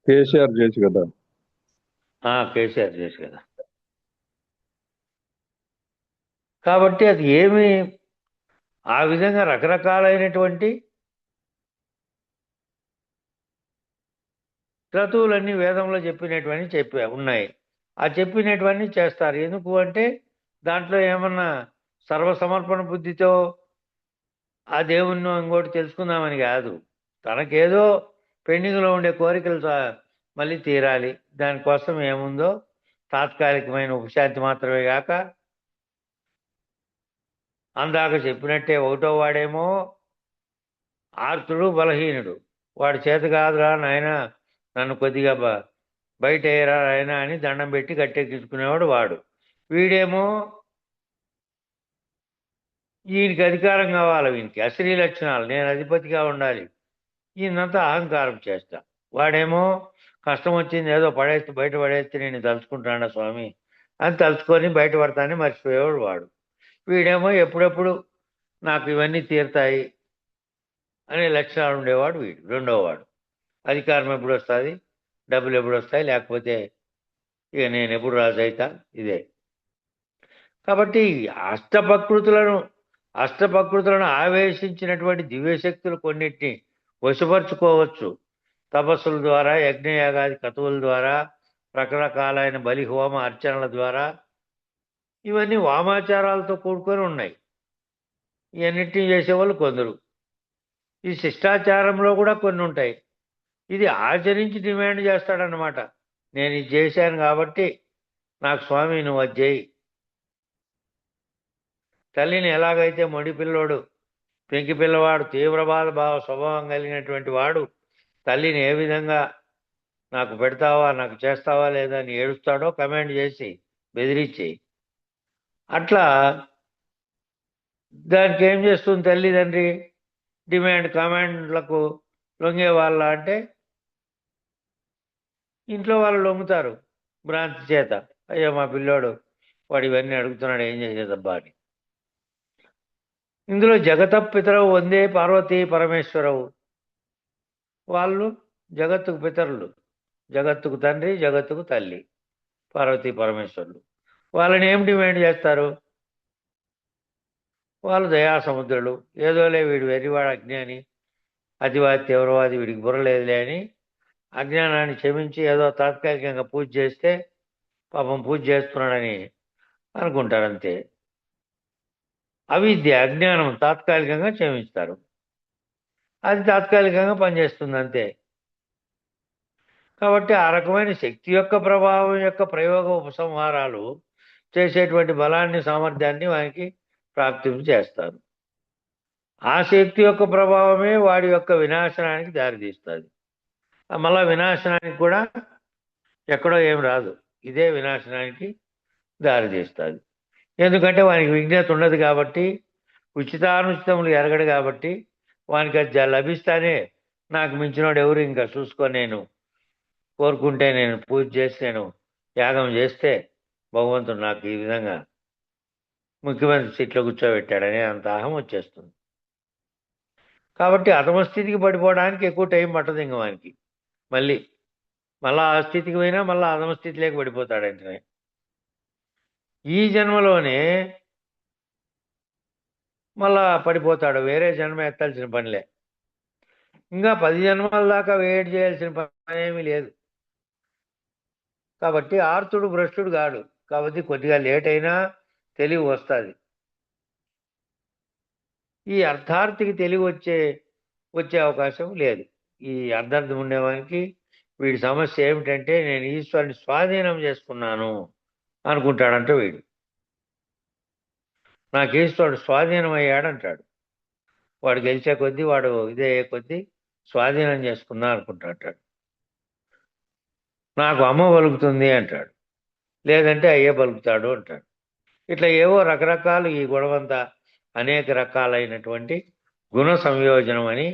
కేసీఆర్ చేసి కదా. కేసీఆర్ చేసి కదా. కాబట్టి అది ఏమి, ఆ విధంగా రకరకాలైనటువంటి క్రతువులన్నీ వేదంలో చెప్పినటువంటి ఉన్నాయి. ఆ చెప్పినటువంటి చేస్తారు. ఎందుకు అంటే దాంట్లో ఏమన్నా సర్వసమర్పణ బుద్ధితో ఆ దేవుణ్ణి ఇంకోటి తెలుసుకుందామని కాదు. తనకేదో పెండింగ్లో ఉండే కోరికలు మళ్ళీ తీరాలి, దానికోసం ఏముందో తాత్కాలికమైన ఉపశాంతి మాత్రమే కాక, అందాక చెప్పినట్టే ఒకటో వాడేమో ఆర్తుడు, బలహీనుడు. వాడి చేత కాదురా నాయన, నన్ను కొద్దిగా బయట అయ్యారా ఆయన అని దండం పెట్టి గట్టెక్కించుకునేవాడు వాడు. వీడేమో ఈయనకి అధికారం కావాలి, వీనికి అశ్రీ లక్షణాలు, నేను అధిపతిగా ఉండాలి, ఈయనంతా అహంకారం చేస్తా. వాడేమో కష్టం వచ్చింది ఏదో బయట పడేస్తే నేను తలుచుకుంటాను స్వామి అని తలుచుకొని బయటపడతానని మర్చిపోయేవాడు వాడు. వీడేమో ఎప్పుడెప్పుడు నాకు ఇవన్నీ తీరుతాయి అనే లక్షణాలు ఉండేవాడు వీడు, రెండో వాడు. అధికారం ఎప్పుడు వస్తుంది, డబ్బులు ఎప్పుడు వస్తాయి, లేకపోతే ఇక నేను ఎప్పుడు రాజు అవుతా, ఇదే. కాబట్టి అష్టప్రకృతులను ఆవేశించినటువంటి దివ్యశక్తులు కొన్నిటిని వశపరుచుకోవచ్చు తపస్సుల ద్వారా, యజ్ఞయాగాది క్రతువుల ద్వారా, రకరకాలైన బలి హోమ అర్చనల ద్వారా. ఇవన్నీ వామాచారాలతో కూడుకొని ఉన్నాయి. ఇవన్నిటిని చేసేవాళ్ళు కొందరు. ఈ శిష్టాచారంలో కూడా కొన్ని ఉంటాయి. ఇది ఆచరించి డిమాండ్ చేస్తాడనమాట. నేను ఇది చేశాను కాబట్టి నాకు స్వామి నువ్వు అది చేయి. తల్లిని ఎలాగైతే మొండి పిల్లోడు, పెంకి పిల్లవాడు, తీవ్రవాద భావ స్వభావం కలిగినటువంటి వాడు తల్లిని ఏ విధంగా నాకు పెడతావా, నాకు చేస్తావా లేదా అని ఏడుస్తాడో కమాండ్ చేసి బెదిరించి, అట్లా దానికి ఏం చేస్తుంది తల్లిదండ్రి? డిమాండ్ కమాండ్లకు లొంగే వాళ్ళ అంటే ఇంట్లో వాళ్ళు లొంగుతారు భ్రాంతి చేత. అయ్యో మా పిల్లోడు వాడు ఇవన్నీ అడుగుతున్నాడు, ఏం చేసేదబ్బా అని. ఇందులో జగత పితరవు వందే పార్వతీ పరమేశ్వరవు. వాళ్ళు జగత్తుకు పితరులు, జగత్తుకు తండ్రి, జగత్తుకు తల్లి, పార్వతీ పరమేశ్వరులు. వాళ్ళని ఏం డిమాండ్ చేస్తారు? వాళ్ళు దయా సముద్రులు. ఏదోలే వీడు వెర్రివాడు, అజ్ఞాని, అతివాది, తీవ్రవాది, వీడికి బుర్రలేదులే అని అజ్ఞానాన్ని క్షమించి ఏదో తాత్కాలికంగా పూజ చేస్తే పాపం పూజ చేస్తున్నాడని అనుకుంటారు అంతే. అవిద్య, అజ్ఞానం తాత్కాలికంగా క్షమిస్తారు, అది తాత్కాలికంగా పనిచేస్తుంది అంతే. కాబట్టి ఆ రకమైన శక్తి యొక్క ప్రభావం యొక్క ప్రయోగ ఉపసంహారాలు చేసేటువంటి బలాన్ని, సామర్థ్యాన్ని వానికి ప్రాప్తింపు చేస్తారు. ఆ శక్తి యొక్క ప్రభావమే వాడి యొక్క వినాశనానికి దారితీస్తుంది. మళ్ళా వినాశనానికి కూడా ఎక్కడో ఏం రాదు, ఇదే వినాశనానికి దారితీస్తుంది. ఎందుకంటే వానికి విజ్ఞత ఉండదు కాబట్టి, ఉచితానుచితములు ఎరగడు కాబట్టి, వానికి అది లభిస్తానే నాకు మించినోడు ఎవరు ఇంకా చూసుకొని నేను కోరుకుంటే, నేను పూజ చేసి నేను యాగం చేస్తే భగవంతుడు నాకు ఈ విధంగా ముఖ్యమంత్రి సీట్లో కూర్చోబెట్టాడనే అంత అహం వచ్చేస్తుంది. కాబట్టి అధమస్థితికి పడిపోవడానికి ఎక్కువ టైం పట్టదు ఇంక వానికి. మళ్ళా ఆ స్థితికి పోయినా మళ్ళీ అధమస్థితిలోకి పడిపోతాడు వెంటనే. ఈ జన్మలోనే మళ్ళా పడిపోతాడు, వేరే జన్మ ఎత్తాల్సిన పనిలే. ఇంకా 10 జన్మల దాకా వెయిట్ చేయాల్సిన పని ఏమీ లేదు. కాబట్టి ఆర్తుడు భ్రష్టుడు కాడు. కాబట్టి కొద్దిగా లేట్ అయినా తెలివి వస్తుంది. ఈ అర్థార్థికి తెలివి వచ్చే అవకాశం లేదు. ఈ అర్థార్థం ఉండేవానికి వీడి సమస్య ఏమిటంటే, నేను ఈశ్వరుని స్వాధీనం చేసుకున్నాను అనుకుంటాడంట వీడు. నాకు ఈశ్వరుడు స్వాధీనం అయ్యాడంటాడు. వాడు గెలిచే కొద్దీ, వాడు ఇదే కొద్దీ స్వాధీనం చేసుకున్నా అనుకుంటాడు. నాకు అమ్మ పలుకుతుంది అంటాడు, లేదంటే అయ్యే పలుకుతాడు అంటాడు. ఇట్లా ఏవో రకరకాలు, ఈ గొడవంతా అనేక రకాలైనటువంటి గుణ సంయోజనం అని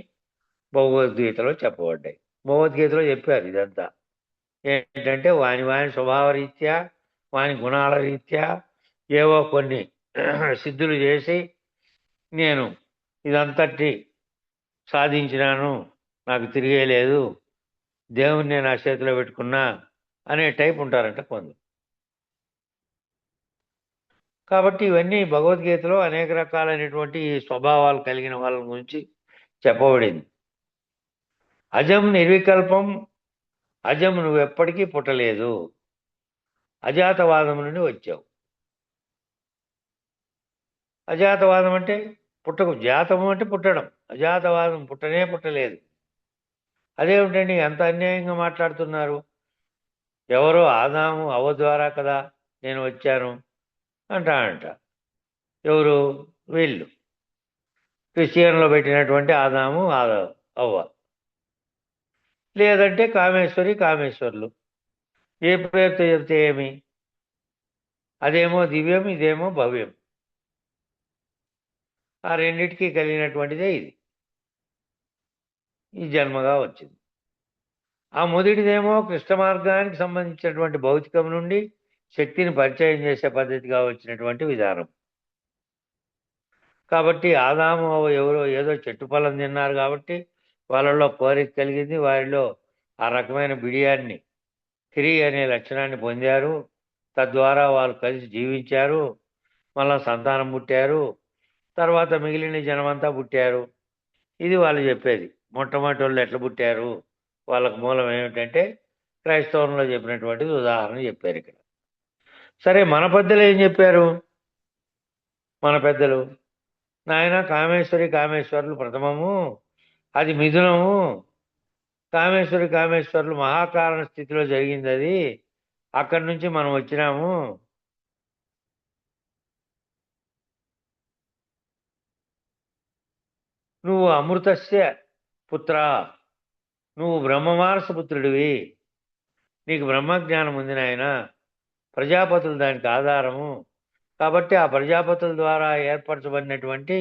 భగవద్గీతలో చెప్పబడ్డాయి. భగవద్గీతలో చెప్పారు ఇదంతా. ఏంటంటే వాని స్వభావరీత్యా, వాని గుణాల రీత్యా ఏవో కొన్ని సిద్ధులు చేసి నేను ఇదంతటి సాధించినాను, నాకు తిరిగే లేదు, దేవుణ్ణి నేను ఆ చేతిలో పెట్టుకున్నా అనే టైప్ ఉంటారంట కొందరు. కాబట్టి ఇవన్నీ భగవద్గీతలో అనేక రకాలైనటువంటి స్వభావాలు కలిగిన వాళ్ళ గురించి చెప్పబడింది. అజం నిర్వికల్పం, అజం నువ్వు ఎప్పటికీ పుట్టలేదు, అజాతవాదం నుండి వచ్చావు. అజాతవాదం అంటే పుట్టకు, జాతము అంటే పుట్టడం, అజాతవాదం పుట్టలేదు. అదేమిటండి ఎంత అన్యాయంగా మాట్లాడుతున్నారు? ఎవరో ఆదాము అవ్వ ద్వారా కదా నేను వచ్చాను అంటాడంట. ఎవరు? వీళ్ళు క్రిస్టియన్లో పెట్టినటువంటి ఆదాము అవ్వ, లేదంటే కామేశ్వరులు. ఏ పేరుతో చెప్తే ఏమి? అదేమో దివ్యం, ఇదేమో భవ్యం. ఆ రెండింటికి కలిగినటువంటిదే ఇది, ఈ జన్మగా వచ్చింది. ఆ మొదటిదేమో కృష్ణ మార్గానికి సంబంధించినటువంటి భౌతికం నుండి శక్తిని పరిచయం చేసే పద్ధతిగా వచ్చినటువంటి విధానం. కాబట్టి ఆదాము ఎవరో ఏదో చెట్టు ఫలం తిన్నారు కాబట్టి వాళ్ళలో కోరిక కలిగింది, వారిలో ఆ రకమైన బిడియాన్ని, హిరి అనే లక్షణాన్ని పొందారు. తద్వారా వాళ్ళు కలిసి జీవించారు, మళ్ళా సంతానం పుట్టారు, తర్వాత మిగిలిన జనమంతా పుట్టారు. ఇది వాళ్ళు చెప్పేది. మొట్టమొదటి వాళ్ళు ఎట్లా పుట్టారు, వాళ్ళకు మూలం ఏమిటంటే క్రైస్తవంలో చెప్పినటువంటిది ఉదాహరణ చెప్పారు ఇక్కడ. సరే, మన పెద్దలు ఏం చెప్పారు? మన పెద్దలు నాయన కామేశ్వరి కామేశ్వరులు ప్రథమము, అది మిథునము. కామేశ్వరి కామేశ్వరులు మహాకారణ స్థితిలో జరిగింది అది. అక్కడి నుంచి మనం వచ్చినాము. నువ్వు అమృతస్య పుత్ర, నువ్వు బ్రహ్మమానస పుత్రుడివి, నీకు బ్రహ్మజ్ఞానం ఉంది నాయన. ప్రజాపతులు దానికి ఆధారము. కాబట్టి ఆ ప్రజాపతుల ద్వారా ఏర్పరచబడినటువంటి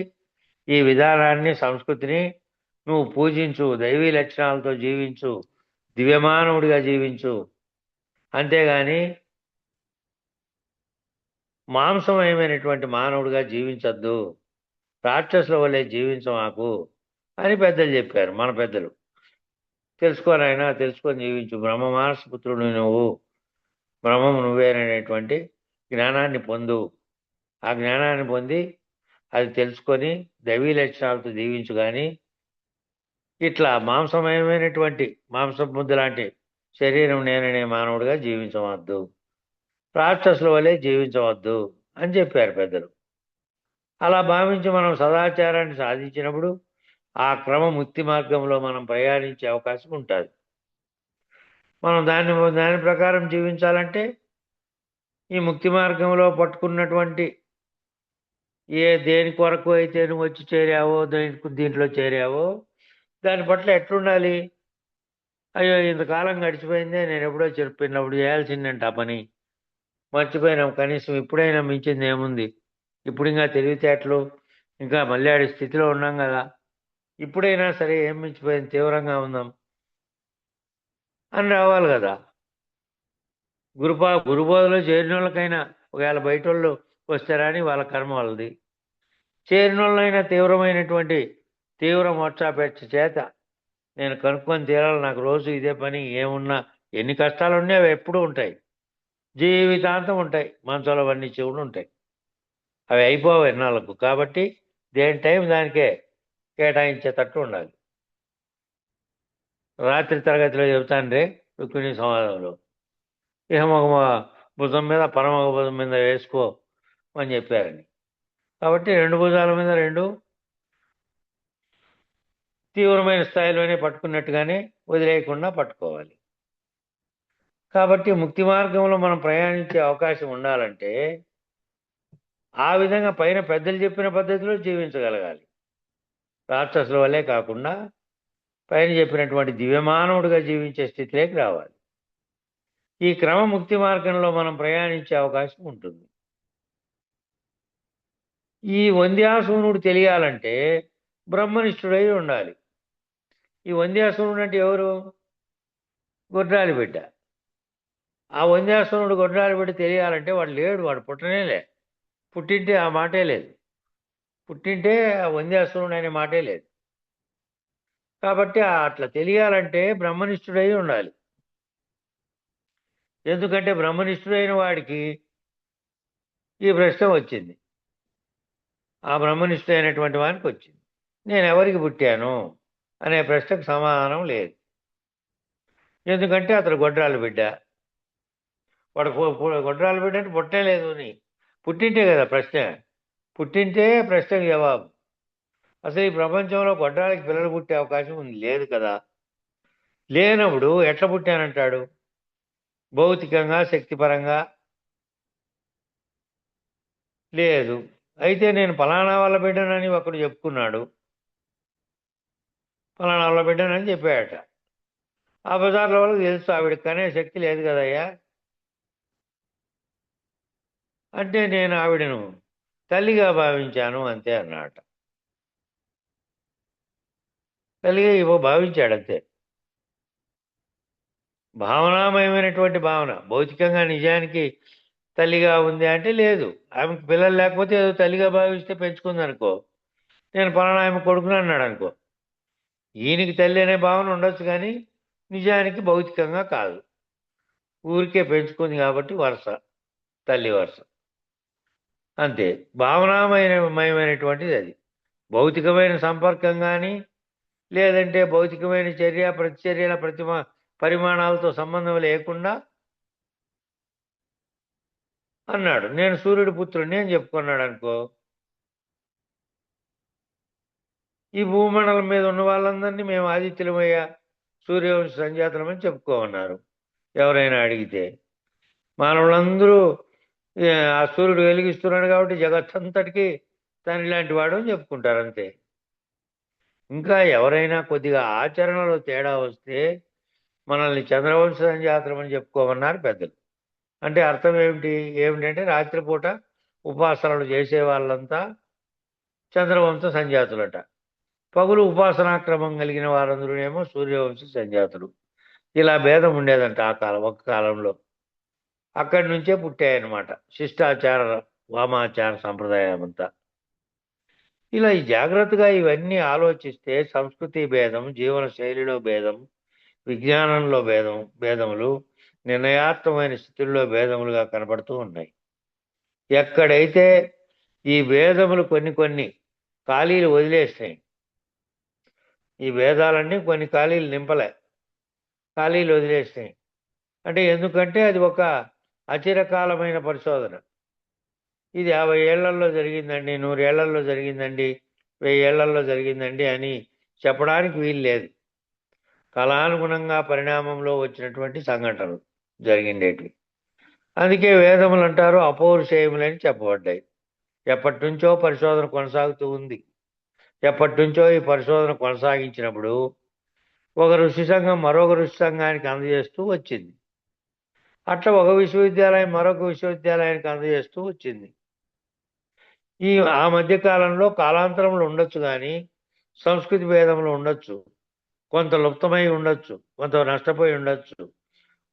ఈ విధానాన్ని, సంస్కృతిని నువ్వు పూజించు, దైవీ లక్షణాలతో జీవించు, దివ్యమానవుడిగా జీవించు. అంతేగాని మాంసమయమైనటువంటి మానవుడిగా జీవించద్దు, రాక్షసుల వల్లే జీవించమాకు అని పెద్దలు చెప్పారు. మన పెద్దలు తెలుసుకోనైనా తెలుసుకొని జీవించు, బ్రహ్మ మానస పుత్రుడు నువ్వు, బ్రహ్మము నువ్వేననేటువంటి జ్ఞానాన్ని పొందు. ఆ జ్ఞానాన్ని పొంది అది తెలుసుకొని దైవీ లక్షణాలతో జీవించు. కానీ ఇట్లా మాంసమయమైనటువంటి మాంసముద్ద లాంటి శరీరం నేననే మానవుడిగా జీవించవద్దు, రాక్షసుల వల్లే జీవించవద్దు అని చెప్పారు పెద్దలు. అలా భావించి మనం సదాచారాన్ని సాధించినప్పుడు ఆ క్రమ ముక్తి మార్గంలో మనం ప్రయాణించే అవకాశం ఉంటుంది. మనం దాని ప్రకారం జీవించాలంటే ఈ ముక్తి మార్గంలో పట్టుకున్నటువంటి దేని కొరకు అయితే నువ్వు వచ్చి చేరావో, దీంట్లో చేరావో దాని పట్ల ఎట్లుండాలి. అయ్యో ఇంతకాలం గడిచిపోయిందే, నేను ఎప్పుడో చెప్పినప్పుడు చేయాల్సిందంట ఆ పని, మర్చిపోయినాం. కనీసం ఇప్పుడైనా మించింది ఏముంది, ఇప్పుడు ఇంకా తెలివితేటలు, ఇంకా మళ్ళీ ఆడి స్థితిలో ఉన్నాం కదా, ఇప్పుడైనా సరే ఏం మించిపోయింది, తీవ్రంగా ఉందాం అని రావాలి కదా. గురుబోధలో చేరిన వాళ్ళకైనా ఒకవేళ బయట వాళ్ళు వస్తారా అని వాళ్ళ కర్మ వాళ్ళది. చేరిన వాళ్ళైనా తీవ్రమైనటువంటి తీవ్ర మోక్షాపేక్ష చేత నేను కనుక్కొని తీరాలి, నాకు రోజు ఇదే పని, ఏమున్నా ఎన్ని కష్టాలు ఉన్నాయి అవి ఎప్పుడూ ఉంటాయి, జీవితాంతం ఉంటాయి. మంచంలో అవన్నీ చెవులు ఉంటాయి, అవి అయిపోవు ఎన్నాళ్ళకు. కాబట్టి దేని టైం దానికే కేటాయించేటట్టు ఉండాలి. రాత్రి తరగతిలో చెబుతాను రే రుక్మిణి సంవాదంలో, ఇహమొక భుజం మీద పరమొక భుజం మీద వేసుకో అని చెప్పారని. కాబట్టి రెండు భుజాల మీద రెండు తీవ్రమైన స్థాయిలోనే పట్టుకున్నట్టుగానే వదిలేయకుండా పట్టుకోవాలి. కాబట్టి ముక్తి మార్గంలో మనం ప్రయాణించే అవకాశం ఉండాలంటే ఆ విధంగా పైన పెద్దలు చెప్పిన పద్ధతిలో జీవించగలగాలి. రాక్షసుల వల్లే కాకుండా పైన చెప్పినటువంటి దివ్యమానవుడిగా జీవించే స్థితిలోకి రావాలి. ఈ క్రమ ముక్తి మార్గంలో మనం ప్రయాణించే అవకాశం ఉంటుంది. ఈ వంద్యాసూనుడు తెలియాలంటే బ్రహ్మనిష్ఠుడై ఉండాలి. ఈ వంద్యాసూనుడు అంటే ఎవరు? గొడ్రాలి బిడ్డ. ఆ వంద్యాసూనుడు గొడ్రాలి బిడ్డ తెలియాలంటే వాడు లేడు, వాడు పుట్టనేలే. పుట్టింటే ఆ మాటే లేదు, పుట్టింటే ఆ వంద్యాసూనుడు అనే మాటే లేదు. కాబట్టి అట్లా తెలియాలంటే బ్రహ్మనిష్ఠుడై ఉండాలి. ఎందుకంటే బ్రహ్మనిష్ఠుడైన వాడికి ఈ ప్రశ్న వచ్చింది, ఆ బ్రహ్మనిష్ఠుడైనటువంటి వానికి వచ్చింది, నేను ఎవరికి పుట్టాను అనే ప్రశ్నకు సమాధానం లేదు. ఎందుకంటే అతడు గొడ్రాలు బిడ్డ. వాడు గొడ్రాలు బిడ్డ అంటే పుట్టే లేదు అని, పుట్టింటే కదా ప్రశ్న, పుట్టింటే ప్రశ్నకు జవాబు. అసలు ఈ ప్రపంచంలో గొడ్రాలకి పిల్లలు పుట్టే అవకాశం ఉంది లేదు కదా. లేనప్పుడు ఎట్లా పుట్టానంటాడు? భౌతికంగా శక్తిపరంగా లేదు. అయితే నేను ఫలానా వాళ్ళ బిడ్డనని ఒకడు చెప్పుకున్నాడు, ఫలానా వాళ్ళ బిడ్డనని చెప్పాడట. ఆ బజార్ల వాళ్ళకి తెలుసు ఆవిడకి కనే శక్తి లేదు కదయ్యా అంటే నేను ఆవిడను తల్లిగా భావించాను అంతే అన్నాడు. తల్లిగా భావించాడంతే. భావనామయమైనటువంటి భావన. భౌతికంగా నిజానికి తల్లిగా ఉంది అంటే లేదు. ఆమెకు పిల్లలు లేకపోతే ఏదో తల్లిగా భావిస్తే పెంచుకుంది అనుకో. నేను పలానా ఆమె కొడుకుని అన్నాడు అనుకో, ఈయనకి తల్లి అనే భావన ఉండొచ్చు కానీ నిజానికి భౌతికంగా కాదు, ఊరికే పెంచుకుంది కాబట్టి వరుస, తల్లి వరుస అంతే. భావనామయమైనటువంటిది అది. భౌతికమైన సంపర్కం కానీ లేదంటే భౌతికమైన చర్య ప్రతిచర్యల పరిమాణాలతో సంబంధం లేకుండా అన్నాడు. నేను సూర్యుడి పుత్రుడిని అని చెప్పుకున్నాడు అనుకో, ఈ భూమండలం మీద ఉన్న వాళ్ళందరినీ మేము ఆదిత్యులమయ్య సూర్యవంశ సంజాతనమని చెప్పుకోమన్నారు ఎవరైనా అడిగితే. మానవులందరూ ఆ సూర్యుడు వెలిగిస్తున్నాడు కాబట్టి జగత్తంతటికి తను ఇలాంటి వాడు అని చెప్పుకుంటారు అంతే. ఇంకా ఎవరైనా కొద్దిగా ఆచరణలో తేడా వస్తే మనల్ని చంద్రవంశ సంజాతనం అని చెప్పుకోమన్నారు పెద్దలు. అంటే అర్థం ఏమిటంటే రాత్రిపూట ఉపాసనలు చేసే వాళ్ళంతా చంద్రవంశ సంజాతులట, పగులు ఉపాసనాక్రమం కలిగిన వారందరూనేమో సూర్యవంశ సంజాతులు. ఇలా భేదం ఉండేదంట ఒక కాలంలో. అక్కడి నుంచే పుట్టాయన్నమాట శిష్టాచార వామాచార సంప్రదాయం అంతా. ఇలా ఈ జాగ్రత్తగా ఇవన్నీ ఆలోచిస్తే సంస్కృతి భేదం, జీవన శైలిలో భేదం, విజ్ఞానంలో భేదములు నిర్ణయాత్మకమైన స్థితుల్లో భేదములుగా కనపడుతూ ఉన్నాయి. ఎక్కడైతే ఈ భేదములు కొన్ని ఖాళీలు వదిలేస్తాయి, ఈ భేదాలన్నీ కొన్ని ఖాళీలు నింపలే, ఖాళీలు వదిలేస్తాయి. అంటే ఎందుకంటే అది ఒక అచిరకాలమైన పరిశోధన. ఇది 50 ఏళ్లలో జరిగిందండి, 100 ఏళ్లలో జరిగిందండి, 1000 ఏళ్లలో జరిగిందండి అని చెప్పడానికి వీలు లేదు. కాలానుగుణంగా పరిణామంలో వచ్చినటువంటి సంఘటనలు జరిగిండేటివి. అందుకే వేదములు అంటారు అపౌరుషేయములని చెప్పబడ్డాయి. ఎప్పటి నుంచో పరిశోధన కొనసాగుతూ ఉంది. ఎప్పటి నుంచో ఈ పరిశోధన కొనసాగించినప్పుడు ఒక ఋషి సంఘం మరొక ఋషి సంఘానికి అందజేస్తూ వచ్చింది. అట్లా ఒక విశ్వవిద్యాలయం మరొక విశ్వవిద్యాలయానికి అందజేస్తూ వచ్చింది. ఆ మధ్య కాలంలో కాలాంతరంలో ఉండొచ్చు, కానీ సంస్కృతి భేదములు ఉండొచ్చు, కొంత లుప్తమై ఉండొచ్చు, కొంత నష్టపోయి ఉండొచ్చు,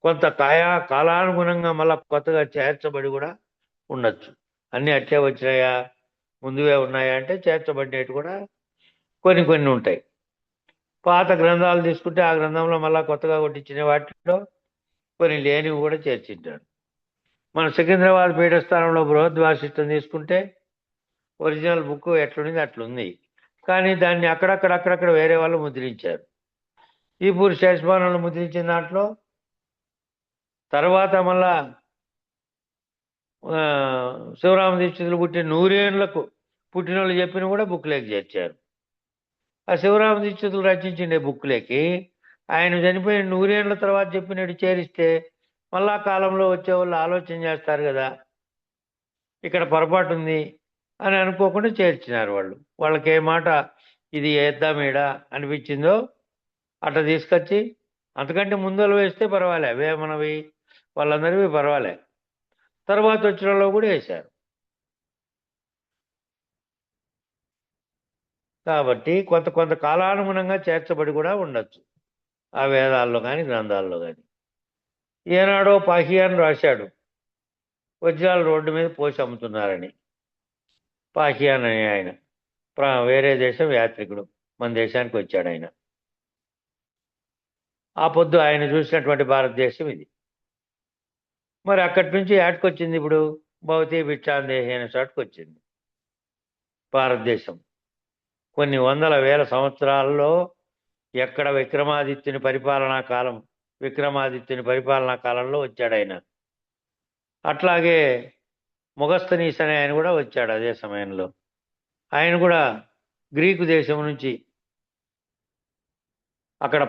కొంత కాలానుగుణంగా మళ్ళా కొత్తగా చేర్చబడి కూడా ఉండొచ్చు. అన్నీ అట్లే వచ్చినాయా, ముందువే ఉన్నాయా అంటే చేర్చబడినట్టు కూడా కొన్ని ఉంటాయి. పాత గ్రంథాలు తీసుకుంటే ఆ గ్రంథంలో మళ్ళా కొత్తగా కొట్టించిన వాటిలో కొన్ని లేనివి కూడా చేర్చింటాడు. మన సికింద్రాబాద్ పీఠస్థానంలో బృహద్వాసిష్టం తీసుకుంటే ఒరిజినల్ బుక్ ఎట్లుంది అట్లుంది, కానీ దాన్ని అక్కడక్కడ వేరే వాళ్ళు ముద్రించారు. ఈ పూరి శేషపానంలో ముద్రించిన దాంట్లో తర్వాత మళ్ళా శివరామ దీక్షితులు పుట్టిన 100 ఏళ్లకు పుట్టిన వాళ్ళు చెప్పిన కూడా బుక్లోకి చేర్చారు. ఆ శివరామ దీక్షితులు రచించిండే బుక్లోకి ఆయన చనిపోయిన 100 ఏళ్ల తర్వాత చెప్పినట్టు చేరిస్తే మళ్ళా కాలంలో వచ్చే వాళ్ళు ఆలోచన చేస్తారు కదా, ఇక్కడ పొరపాటు ఉంది అని అనుకోకుండా చేర్చినారు వాళ్ళు. వాళ్ళకి ఏ మాట ఇది వేద్దామేడా అనిపించిందో అట్లా తీసుకొచ్చి, అంతకంటే ముందలు వేస్తే పర్వాలే, వేమనవి వాళ్ళందరివి పర్వాలే, తర్వాత వచ్చిన వాళ్ళు కూడా వేశారు. కాబట్టి కొంత కాలానుగుణంగా చేర్చబడి కూడా ఉండొచ్చు ఆ వేదాల్లో కానీ గ్రంథాల్లో కానీ. ఏనాడో పాహియాన్ రాశాడు వజ్రాలు రోడ్డు మీద పోసి అమ్ముతున్నారని. పాహియాన్ అనే ఆయన వేరే దేశం యాత్రికుడు, మన దేశానికి వచ్చాడు ఆయన. ఆ పొద్దు ఆయన చూసినటువంటి భారతదేశం ఇది. మరి అక్కడి నుంచి ఏటకొచ్చింది ఇప్పుడు భవతి భిక్షాందేహి అనే చోటుకు వచ్చింది భారతదేశం. కొన్ని వందల వేల సంవత్సరాల్లో ఎక్కడ విక్రమాదిత్యుని పరిపాలనా కాలంలో వచ్చాడు ఆయన. అట్లాగే మొగస్తనీస్ అనే ఆయన కూడా వచ్చాడు అదే సమయంలో. ఆయన కూడా గ్రీకు దేశం నుంచి, అక్కడ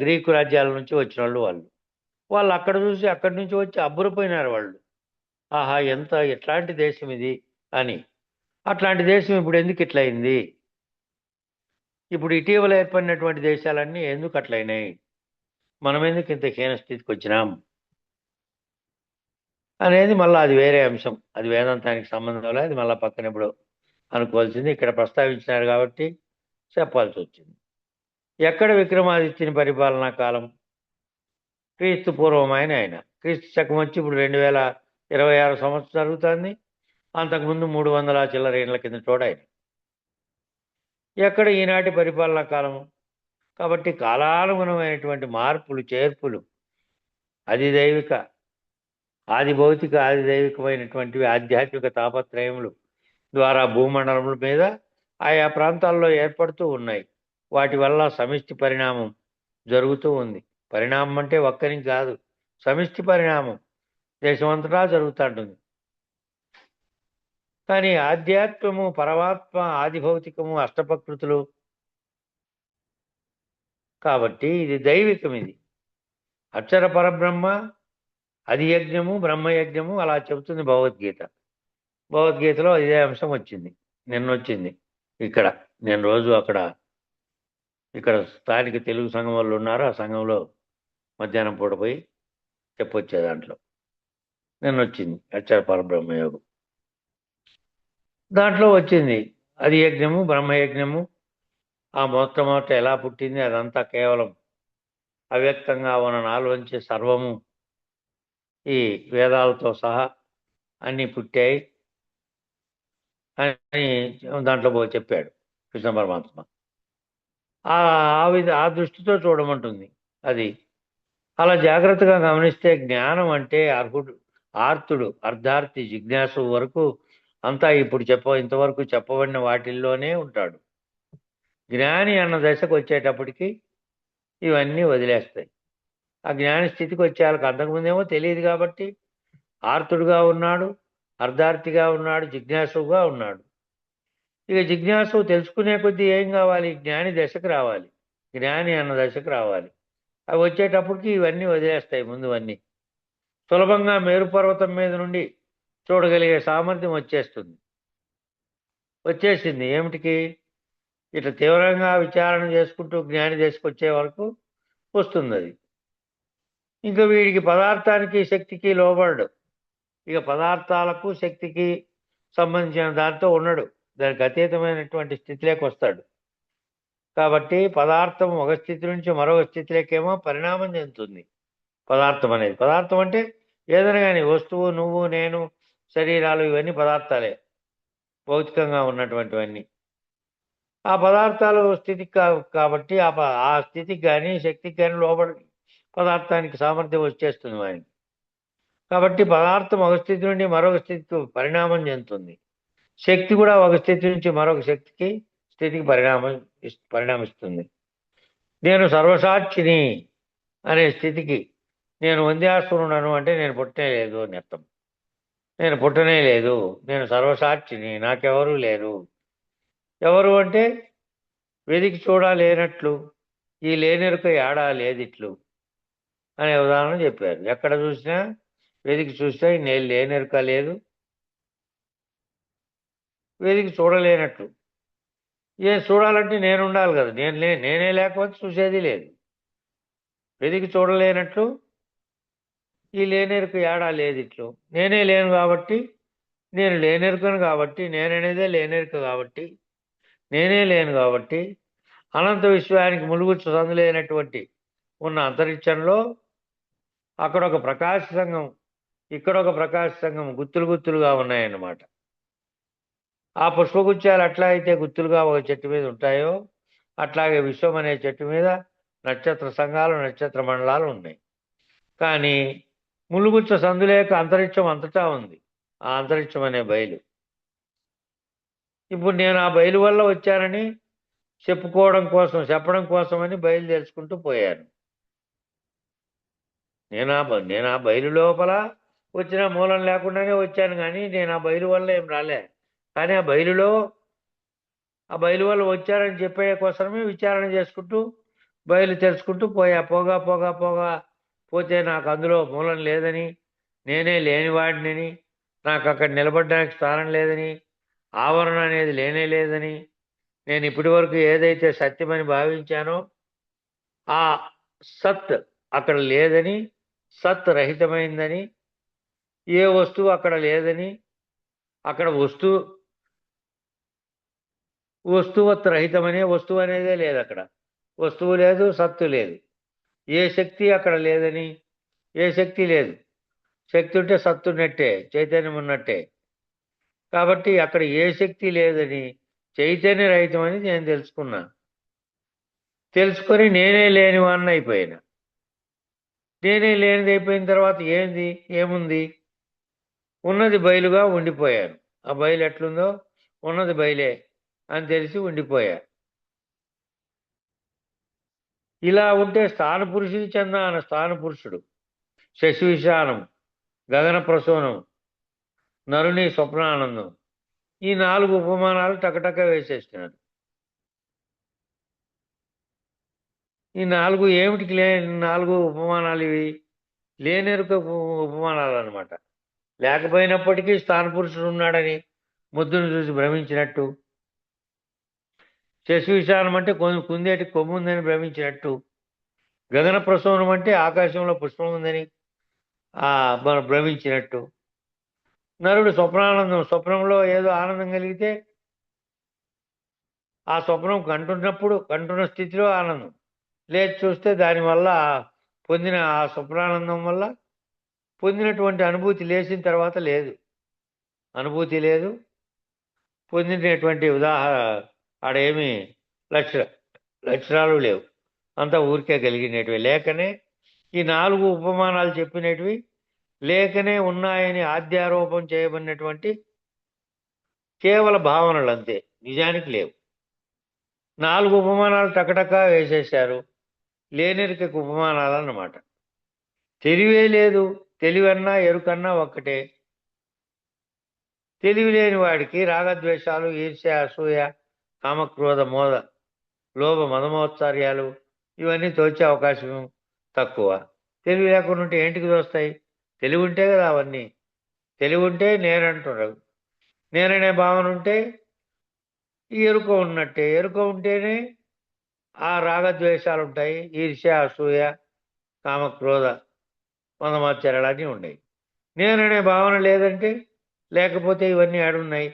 గ్రీకు రాజ్యాల నుంచి వచ్చిన వాళ్ళు అక్కడ చూసి అక్కడి నుంచి వచ్చి అబ్బురపోయినారు వాళ్ళు. ఆహా, ఎట్లాంటి దేశం ఇది అని. అట్లాంటి దేశం ఇప్పుడు ఎందుకు ఇట్లయింది, ఇప్పుడు ఇటీవల ఏర్పడినటువంటి దేశాలన్నీ ఎందుకు అట్లయినాయి, మనం ఎందుకు ఇంత హీన స్థితికి వచ్చినాం అనేది మళ్ళీ అది వేరే అంశం. అది వేదాంతానికి సంబంధం లేదు, అది మళ్ళీ పక్కన ఎప్పుడు అనుకోవాల్సింది. ఇక్కడ ప్రస్తావించినారు కాబట్టి చెప్పాల్సి వచ్చింది. ఎక్కడ విక్రమాదిత్యుని పరిపాలనా కాలం క్రీస్తు పూర్వం ఆయన క్రీస్తు శకం వచ్చి ఇప్పుడు 2026 సంవత్సరం జరుగుతుంది. అంతకుముందు 300 చిల్లర ఏళ్ల కింద ఆయన. ఎక్కడ ఈనాటి పరిపాలనా కాలము. కాబట్టి కాలానుగుణమైనటువంటి మార్పులు చేర్పులు, ఆది భౌతిక ఆది దైవికమైనటువంటివి ఆధ్యాత్మిక తాపత్రయములు ద్వారా భూమండలముల మీద ఆయా ప్రాంతాల్లో ఏర్పడుతూ ఉన్నాయి. వాటి వల్ల సమిష్టి పరిణామం జరుగుతూ ఉంది. పరిణామం అంటే ఒక్కరికి కాదు, సమిష్టి పరిణామం దేశమంతటా జరుగుతుంటుంది. కానీ ఆధ్యాత్మము, పరమాత్మ, ఆదిభౌతికము, అష్టప్రకృతులు కాబట్టి ఇది దైవికం. ఇది అక్షర పరబ్రహ్మ, అది యజ్ఞము, బ్రహ్మయజ్ఞము అలా చెబుతుంది భగవద్గీత. భగవద్గీతలో ఇదే అంశం వచ్చింది, నిన్నొచ్చింది ఇక్కడ. నేను రోజు ఇక్కడ స్థానిక తెలుగు సంఘం వాళ్ళు ఉన్నారు, ఆ సంఘంలో మధ్యాహ్నం పూట పోయి చెప్పొచ్చే దాంట్లో నిన్నొచ్చింది అక్షర పరబ్రహ్మ యోగం. దాంట్లో వచ్చింది అది యజ్ఞము, బ్రహ్మయజ్ఞము. ఆ మొట్టమొదట ఎలా పుట్టింది అదంతా కేవలం అవ్యక్తంగా ఉన్న నాలుగుంచి సర్వము ఈ వేదాలతో సహా అన్నీ పుట్టాయి అని దాంట్లో చెప్పాడు కృష్ణ పరమాత్మ. ఆ దృష్టితో చూడమంటుంది. అది అలా జాగ్రత్తగా గమనిస్తే జ్ఞానం అంటే ఆర్తుడు, అర్ధార్థి, జిజ్ఞాసు వరకు అంతా ఇప్పుడు ఇంతవరకు చెప్పబడిన వాటిల్లోనే ఉంటాడు. జ్ఞాని అన్న దశకు వచ్చేటప్పటికి ఇవన్నీ వదిలేస్తాయి. ఆ జ్ఞాని స్థితికి వచ్చేయాలకు అంతకుముందేమో తెలియదు కాబట్టి ఆర్తుడుగా ఉన్నాడు, అర్ధార్థిగా ఉన్నాడు, జిజ్ఞాసుగా ఉన్నాడు. ఇక జిజ్ఞాసు తెలుసుకునే కొద్దీ ఏం కావాలి? జ్ఞాని దశకు రావాలి, జ్ఞాని అన్న దశకు రావాలి. అవి వచ్చేటప్పటికి ఇవన్నీ వదిలేస్తాయి. ముందువన్నీ సులభంగా మేరుపర్వతం మీద నుండి చూడగలిగే సామర్థ్యం వచ్చేసింది. ఏమిటికి? ఇట్లా తీవ్రంగా విచారణ చేసుకుంటూ జ్ఞాని దశకొచ్చే వరకు వస్తుంది అది. ఇంకా వీడికి పదార్థానికి, శక్తికి లోబడడు. ఇక పదార్థాలకు, శక్తికి సంబంధించిన దాంతో ఉండడు, దానికి అతీతమైనటువంటి స్థితిలోకి వస్తాడు. కాబట్టి పదార్థం ఒక స్థితి నుంచి మరొక స్థితిలోకేమో పరిణామం చెందుతుంది. పదార్థం అంటే ఏదైనా కానీ వస్తువు, నువ్వు, నేను, శరీరాలు ఇవన్నీ పదార్థాలే, భౌతికంగా ఉన్నటువంటివన్నీ. ఆ పదార్థాలు స్థితికి కాబట్టి ఆ స్థితికి కానీ శక్తికి కానీ లోబడి పదార్థానికి సామర్థ్యం వచ్చేస్తుంది వానికి. కాబట్టి పదార్థం ఒక స్థితి నుండి మరొక స్థితికి పరిణామం చెందుతుంది. శక్తి కూడా ఒక స్థితి నుంచి మరొక స్థితికి పరిణామిస్తుంది. నేను సర్వసాక్షిని అనే స్థితికి, నేను వంద్యాసురుడను అంటే నేను పుట్టనే లేదు అని అర్థం. నేను పుట్టనే లేదు, నేను సర్వసాక్షిని, నాకెవరూ లేరు. ఎవరు అంటే వెదికి చూడలేనట్లు, ఈ లేనెరుక ఏడా లేదిట్లు అనే ఉదాహరణ చెప్పారు. ఎక్కడ చూసినా వెదికి చూస్తే నేను లేనెరుక లేదు, వెదికి చూడలేనట్లు. ఏం చూడాలంటే నేను ఉండాలి కదా, నేనే లేకపోతే చూసేది లేదు. వెదికి చూడలేనట్లు, ఈ లేనెరుక ఏడా లేదిట్లు. నేనే లేను కాబట్టి, నేను లేనెరుకను కాబట్టి, నేననేదే లేనెరుక కాబట్టి, నేనే లేను కాబట్టి అనంత విశ్వానికి ములుగుచ్చు సందులేనటువంటి ఉన్న అంతరిక్షంలో అక్కడ ఒక ప్రకాశ సంఘం, ఇక్కడ ఒక ప్రకాశ సంఘం గుత్తులుగా ఉన్నాయన్నమాట. ఆ పుష్పగుచ్చాలు ఎట్లా అయితే గుత్తులుగా ఒక చెట్టు మీద ఉంటాయో అట్లాగే విశ్వం అనే చెట్టు మీద నక్షత్ర సంఘాలు, నక్షత్ర మండలాలు ఉన్నాయి. కానీ ములుగుచ్చ సందులేక అంతరిక్షం అంతటా ఉంది, ఆ అంతరిక్షం అనే బయలు. ఇప్పుడు నేను ఆ బయలు వల్ల వచ్చానని చెప్పడం కోసమని బయలు తెలుసుకుంటూ పోయాను. నేను ఆ బయలు లోపల వచ్చిన మూలం లేకుండానే వచ్చాను, కానీ నేను ఆ బయలు వల్ల ఏం రాలే. కానీ ఆ బయలు వల్ల వచ్చారని చెప్పే కోసమే విచారణ చేసుకుంటూ బయలు తెలుసుకుంటూ పోతే నాకు అందులో మూలం లేదని, నేనే లేనివాడిని, నాకు అక్కడ నిలబడడానికి స్థానం లేదని, ఆవరణ అనేది లేదని, నేను ఇప్పటి వరకు ఏదైతే సత్యమని భావించానో ఆ సత్ అక్కడ లేదని, సత్ రహితమైందని, ఏ వస్తువు అక్కడ లేదని, అక్కడ వస్తువత్ రహితమనే, వస్తువు అనేదే లేదు అక్కడ. వస్తువు లేదు, సత్తు లేదు. ఏ శక్తి అక్కడ లేదని, ఏ శక్తి లేదు. శక్తి ఉంటే సత్తు ఉన్నట్టే, చైతన్యం ఉన్నట్టే. కాబట్టి అక్కడ ఏ శక్తి లేదని, చైతన్య రహితమని నేను తెలుసుకొని నేనే లేనివాడిని అయిపోయినా. నేనే లేనిది అయిపోయిన తర్వాత ఏముంది? ఉన్నది బయలుగా ఉండిపోయాను. ఆ బయలు ఎట్లుందో ఉన్నది బయలే అని తెలిసి ఉండిపోయా. ఇలా ఉంటే స్థాన పురుషుడి చెందాన స్థాన పురుషుడు, శశి విశానం, గగన ప్రసూనం, నరుని స్వప్నానందం, ఈ 4 ఉపమానాలు టకటక వేసేసినారు. ఈ 4 ఏమిటికి 4 ఉపమానాలు ఇవి? లేనెరుక ఉపమానాలు అన్నమాట. లేకపోయినప్పటికీ స్థాన పురుషుడు ఉన్నాడని ముద్దును చూసి భ్రమించినట్టు, శశివిశానం అంటే కుందేటి కొమ్ము ఉందని భ్రమించినట్టు, గగన ప్రసవనం అంటే ఆకాశంలో పుష్పం ఉందని మనం భ్రమించినట్టు, నరుడు స్వప్నంలో ఏదో ఆనందం కలిగితే ఆ స్వప్నం కంటున్న స్థితిలో ఆనందం, లేచి చూస్తే దానివల్ల పొందిన ఆ స్వప్నానందం వల్ల పొందినటువంటి అనుభూతి లేచిన తర్వాత లేదు, అనుభూతి లేదు, పొందినటువంటి ఆడేమి లక్షణాలు లేవు, అంతా ఊరికే కలిగినటివి. లేకనే ఈ 4 ఉపమానాలు చెప్పినటివి లేకనే ఉన్నాయని ఆద్యారోపం చేయబడినటువంటి కేవల భావనలు అంతే, నిజానికి లేవు. 4 ఉపమానాలు టకటకా వేసేశారు, లేనెరుకకు ఉపమానాలు అన్నమాట. తెలివే లేదు, తెలివన్నా ఎరుకన్నా ఒక్కటే. తెలివి లేని వాడికి రాగద్వేషాలు, ఈర్ష్య, అసూయ, కామక్రోధ మోద లోభ మదమోత్సార్యాలు ఇవన్నీ తోచే అవకాశం తక్కువ. తెలివి లేకుండా ఉంటే ఏంటికి తోస్తాయి? తెలివి ఉంటే కదా అవన్నీ. తెలివి ఉంటే నేనంటున్నారు, నేననే భావన ఉంటే ఈ ఎరుక ఉన్నట్టే. ఎరుక ఉంటేనే ఆ రాగద్వేషాలు ఉంటాయి, ఈర్ష్య, అసూయ, కామక్రోధ మదమాత్సర్యాలన్నీ ఉన్నాయి. నేననే భావన లేదంటే, లేకపోతే ఇవన్నీ ఆడున్నాయి.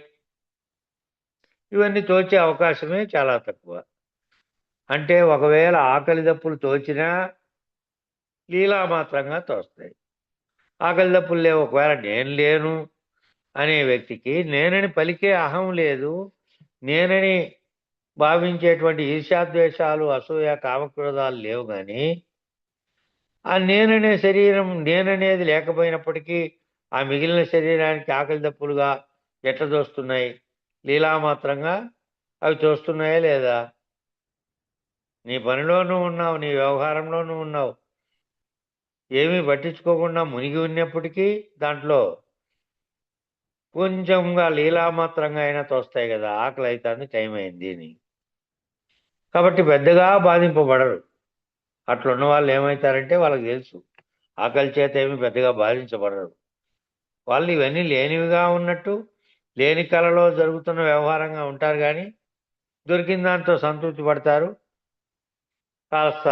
ఇవన్నీ తోచే అవకాశమే చాలా తక్కువ. అంటే ఒకవేళ ఆకలి దప్పులు తోచినా లీలామాత్రంగా తోస్తాయి. ఆకలి దప్పులు లేవు. ఒకవేళ నేను లేను అనే వ్యక్తికి నేనని పలికే అహం లేదు, నేనని భావించేటువంటి ఈర్ష్యాద్వేషాలు, అసూయ, కామక్రోధాలు లేవు. కానీ ఆ నేననే శరీరం నేననేది లేకపోయినప్పటికీ ఆ మిగిలిన శరీరానికి ఆకలి దప్పులుగా ఎట్లా తోస్తున్నాయి? లీలామాత్రంగా అవి తోస్తున్నాయా లేదా? నీ పనిలోనూ ఉన్నావు, నీ వ్యవహారంలోనూ ఉన్నావు, ఏమీ పట్టించుకోకుండా మునిగి ఉన్నప్పటికీ దాంట్లో కొంచెంగా లీలామాత్రంగా అయినా తోస్తాయి కదా. ఆకలి అవుతుంది, టైం అయింది అని. కాబట్టి పెద్దగా బాధింపబడరు. అట్లున్న వాళ్ళు ఏమవుతారంటే వాళ్ళకి తెలుసు ఆకలి చేత ఏమి పెద్దగా బాధించబడరు. వాళ్ళు ఇవన్నీ లేనివిగా ఉన్నట్టు లేని కళలో జరుగుతున్న వ్యవహారంగా ఉంటారు. కానీ దొరికిన దాంతో సంతృప్తి పడతారు. కాస్త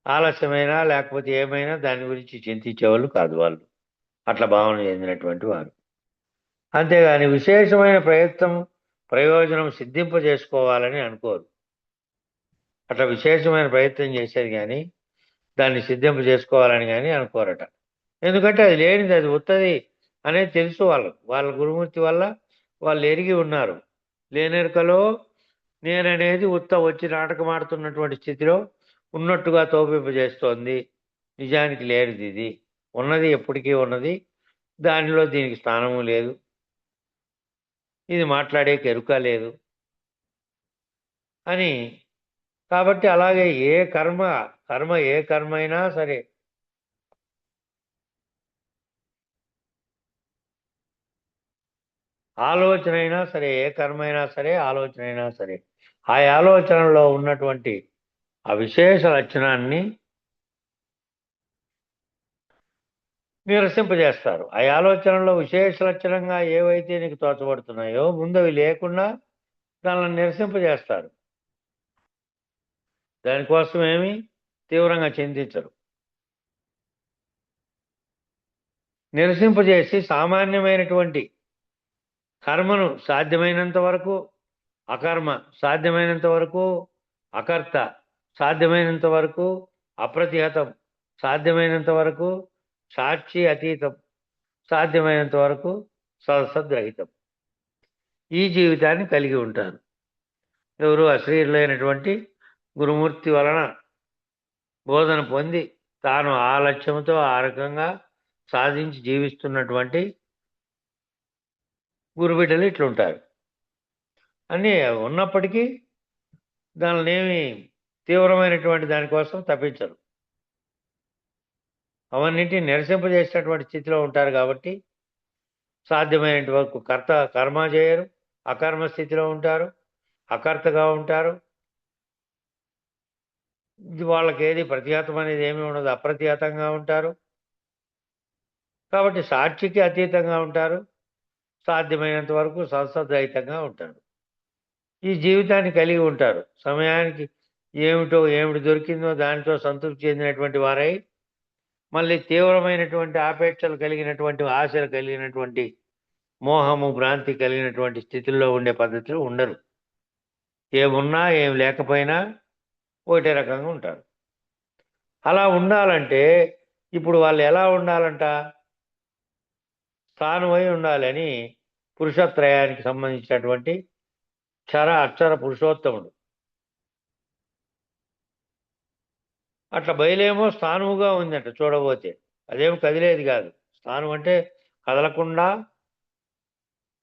ఆలస్యమైనా లేకపోతే ఏమైనా దాని గురించి చింతించేవాళ్ళు కాదు వాళ్ళు, అట్లా భావన చెందినటువంటి వారు. అంతేగాని విశేషమైన ప్రయోజనం సిద్ధింపజేసుకోవాలని అనుకోరు. అట్లా విశేషమైన ప్రయత్నం చేసేది కానీ దాన్ని సిద్ధింపజేసుకోవాలని కానీ అనుకోరట. ఎందుకంటే అది లేనిది, అది ఉత్తది అనేది తెలుసు వాళ్ళ గురుమూర్తి వల్ల వాళ్ళు ఎరిగి ఉన్నారు. లేనెరుకలో నేననేది వచ్చి నాటకం ఆడుతున్నటువంటి స్థితిలో ఉన్నట్టుగా తోపింపజేస్తోంది. నిజానికి లేనిది ఇది, ఉన్నది ఎప్పటికీ ఉన్నది, దానిలో దీనికి స్థానము లేదు, ఇది మాట్లాడే ఎరుక లేదు అని. కాబట్టి అలాగే ఏ కర్మ ఏ కర్మ అయినా సరే, ఆలోచన అయినా సరే, ఏ కర్మ అయినా సరే, ఆలోచన అయినా సరే, ఆ ఆలోచనలో ఉన్నటువంటి ఆ విశేష లక్షణాన్ని నిరసింపజేస్తారు. ఆ ఆలోచనలో విశేష లక్షణంగా ఏవైతే నీకు తోచబడుతున్నాయో ముందు అవి లేకుండా దానిని నిరసింపజేస్తారు. దానికోసం ఏమి తీవ్రంగా చింతించరు. నిరసింపజేసి సామాన్యమైనటువంటి కర్మను సాధ్యమైనంత వరకు అకర్మ, సాధ్యమైనంత వరకు అకర్త, సాధ్యమైనంత వరకు అప్రతిహతం, సాధ్యమైనంత వరకు సాక్షి అతీతం, సాధ్యమైనంత వరకు సద్రహితం ఈ జీవితాన్ని కలిగి ఉంటారు. ఎవరు? అశ్రీరులైనటువంటి గురుమూర్తి వలన బోధన పొంది తాను ఆ లక్ష్యంతో ఆ రకంగా సాధించి జీవిస్తున్నటువంటి గురుబిడ్డలు ఇట్లుంటారు. అన్నీ ఉన్నప్పటికీ దానినేమి తీవ్రమైనటువంటి దానికోసం తప్పించరు. అవన్నింటినీ నిరసింపజేసినటువంటి స్థితిలో ఉంటారు. కాబట్టి సాధ్యమైనంత వరకు కర్మ చేయరు, అకర్మ స్థితిలో ఉంటారు, అకర్తగా ఉంటారు. వాళ్ళకి ఏది ప్రతిహతం అనేది ఏమీ ఉండదు, అప్రతిహతంగా ఉంటారు. కాబట్టి సాక్షికి అతీతంగా ఉంటారు, సాధ్యమైనంత వరకు సంసద్రహితంగా ఉంటారు. ఈ జీవితాన్ని కలిగి ఉంటారు. సమయానికి ఏమిటి దొరికిందో దానితో సంతృప్తి చెందినటువంటి వారై, మళ్ళీ తీవ్రమైనటువంటి ఆపేక్షలు కలిగినటువంటి, ఆశలు కలిగినటువంటి, మోహము భ్రాంతి కలిగినటువంటి స్థితిలో ఉండే పద్ధతులు ఉండరు. ఏమున్నా ఏం లేకపోయినా ఒకటే రకంగా ఉంటారు. అలా ఉండాలంటే ఇప్పుడు వాళ్ళు ఎలా ఉండాలంట? స్థానువై ఉండాలని పురుషత్రయానికి సంబంధించినటువంటి అక్షర పురుషోత్తముడు. అట్లా బయలేమో స్థానువుగా ఉందంట చూడబోతే. అదేమో కదిలేది కాదు. స్థానం అంటే కదలకుండా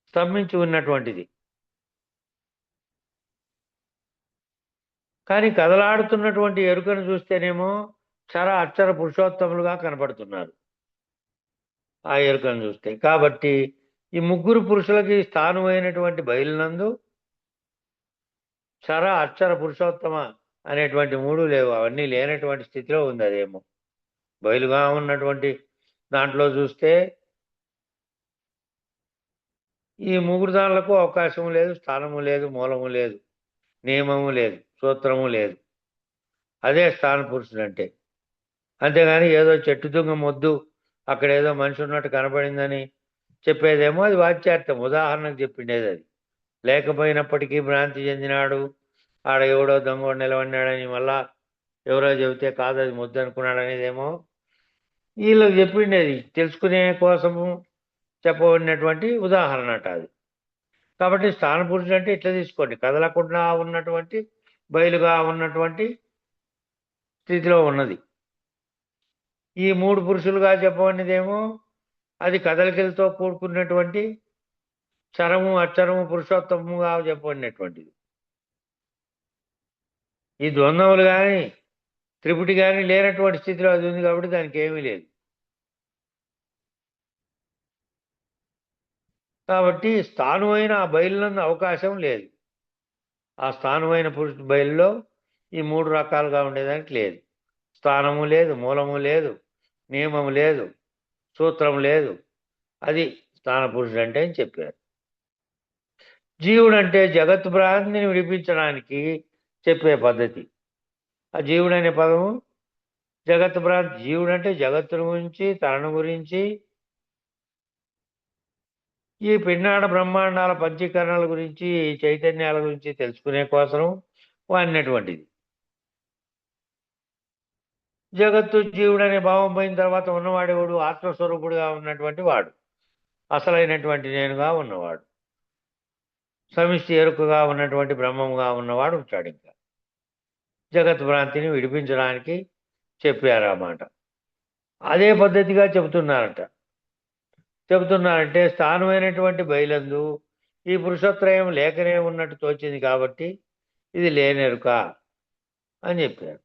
స్తంభించి ఉన్నటువంటిది. కానీ కదలాడుతున్నటువంటి ఎరుకను చూస్తేనేమో అక్షర పురుషోత్తములుగా కనపడుతున్నారు ఆ ఎరుకను చూస్తే. కాబట్టి ఈ ముగ్గురు పురుషులకి స్థానువైనటువంటి బయలునందు అక్షర పురుషోత్తమ అనేటువంటి మూడు లేవు. అవన్నీ లేనటువంటి స్థితిలో ఉంది. అదేమో బయలుగా ఉన్నటువంటి దాంట్లో చూస్తే ఈ ముగ్గురు దానిలకు అవకాశము లేదు, స్థానము లేదు, మూలము లేదు, నియమము లేదు, సూత్రము లేదు. అదే స్థాన పురుషుడు అంటే. అంతేగాని ఏదో చెట్టు తుంగ మొద్దు అక్కడ ఏదో మనిషి ఉన్నట్టు కనపడిందని చెప్పేదేమో అది వాచ్యార్థం, ఉదాహరణకు చెప్పిండేది. అది లేకపోయినప్పటికీ భ్రాంతి చెందినాడు, ఆడ ఎవడో దొంగోడు నిలబడినాడని మళ్ళా ఎవరో చెబితే కాదు అది ముద్దు అనుకున్నాడు అనేదేమో వీళ్ళకి చెప్పిండేది, తెలుసుకునే కోసము చెప్పబడినటువంటి ఉదాహరణ అట అది. కాబట్టి స్థాన పురుషుడు అంటే ఇట్లా తీసుకోండి, కదలకుండా ఉన్నటువంటి, బయలుగా ఉన్నటువంటి స్థితిలో ఉన్నది. ఈ మూడు పురుషులుగా చెప్పబడినదేమో అది కదలికలతో కూడుకున్నటువంటి క్షరము అక్షరము పురుషోత్తముగా చెప్పబడినటువంటిది. ఈ ద్వంద్వములు కానీ త్రిపుటి కానీ లేనటువంటి స్థితిలో అది ఉంది కాబట్టి దానికి ఏమీ లేదు. కాబట్టి స్థానువైన ఆ బయలునందు అవకాశం లేదు. ఆ స్థానువైన బయలులో ఈ మూడు రకాలుగా ఉండేదానికి లేదు. స్థానము లేదు, మూలము లేదు, నియమము లేదు, సూత్రం లేదు. అది స్థాన పురుషుడు అంటే అని చెప్పారు. జీవుడు అంటే జగత్తు భ్రాంతిని విడిపించడానికి చెప్పే పద్ధతి. ఆ జీవుడు అనే పదము జగత్తు భ్రాంతి. జీవుడు అంటే జగత్తును గురించి, తనను గురించి, ఈ పిండాండ బ్రహ్మాండాల పంచీకరణల గురించి, చైతన్యాల గురించి తెలుసుకునే కోసం వాడినటువంటిది. జగత్తు జీవుడు అనే భావం పోయిన తర్వాత ఉన్నవాడేవాడు ఆత్మస్వరూపుడుగా ఉన్నటువంటి వాడు, అసలైనటువంటి నేనుగా ఉన్నవాడు, సమిష్టి ఎరుకగా ఉన్నటువంటి బ్రహ్మముగా ఉన్నవాడు ఉంటాడు. ఇంకా జగత్ భ్రాంతిని విడిపించడానికి చెప్పారు ఆ మాట. అదే పద్ధతిగా చెబుతున్నారంటే స్థానమైనటువంటి బయలందు ఈ పురుషత్రయం లేకనే ఉన్నట్టు తోచింది కాబట్టి ఇది లేనెరుక అని చెప్పారు.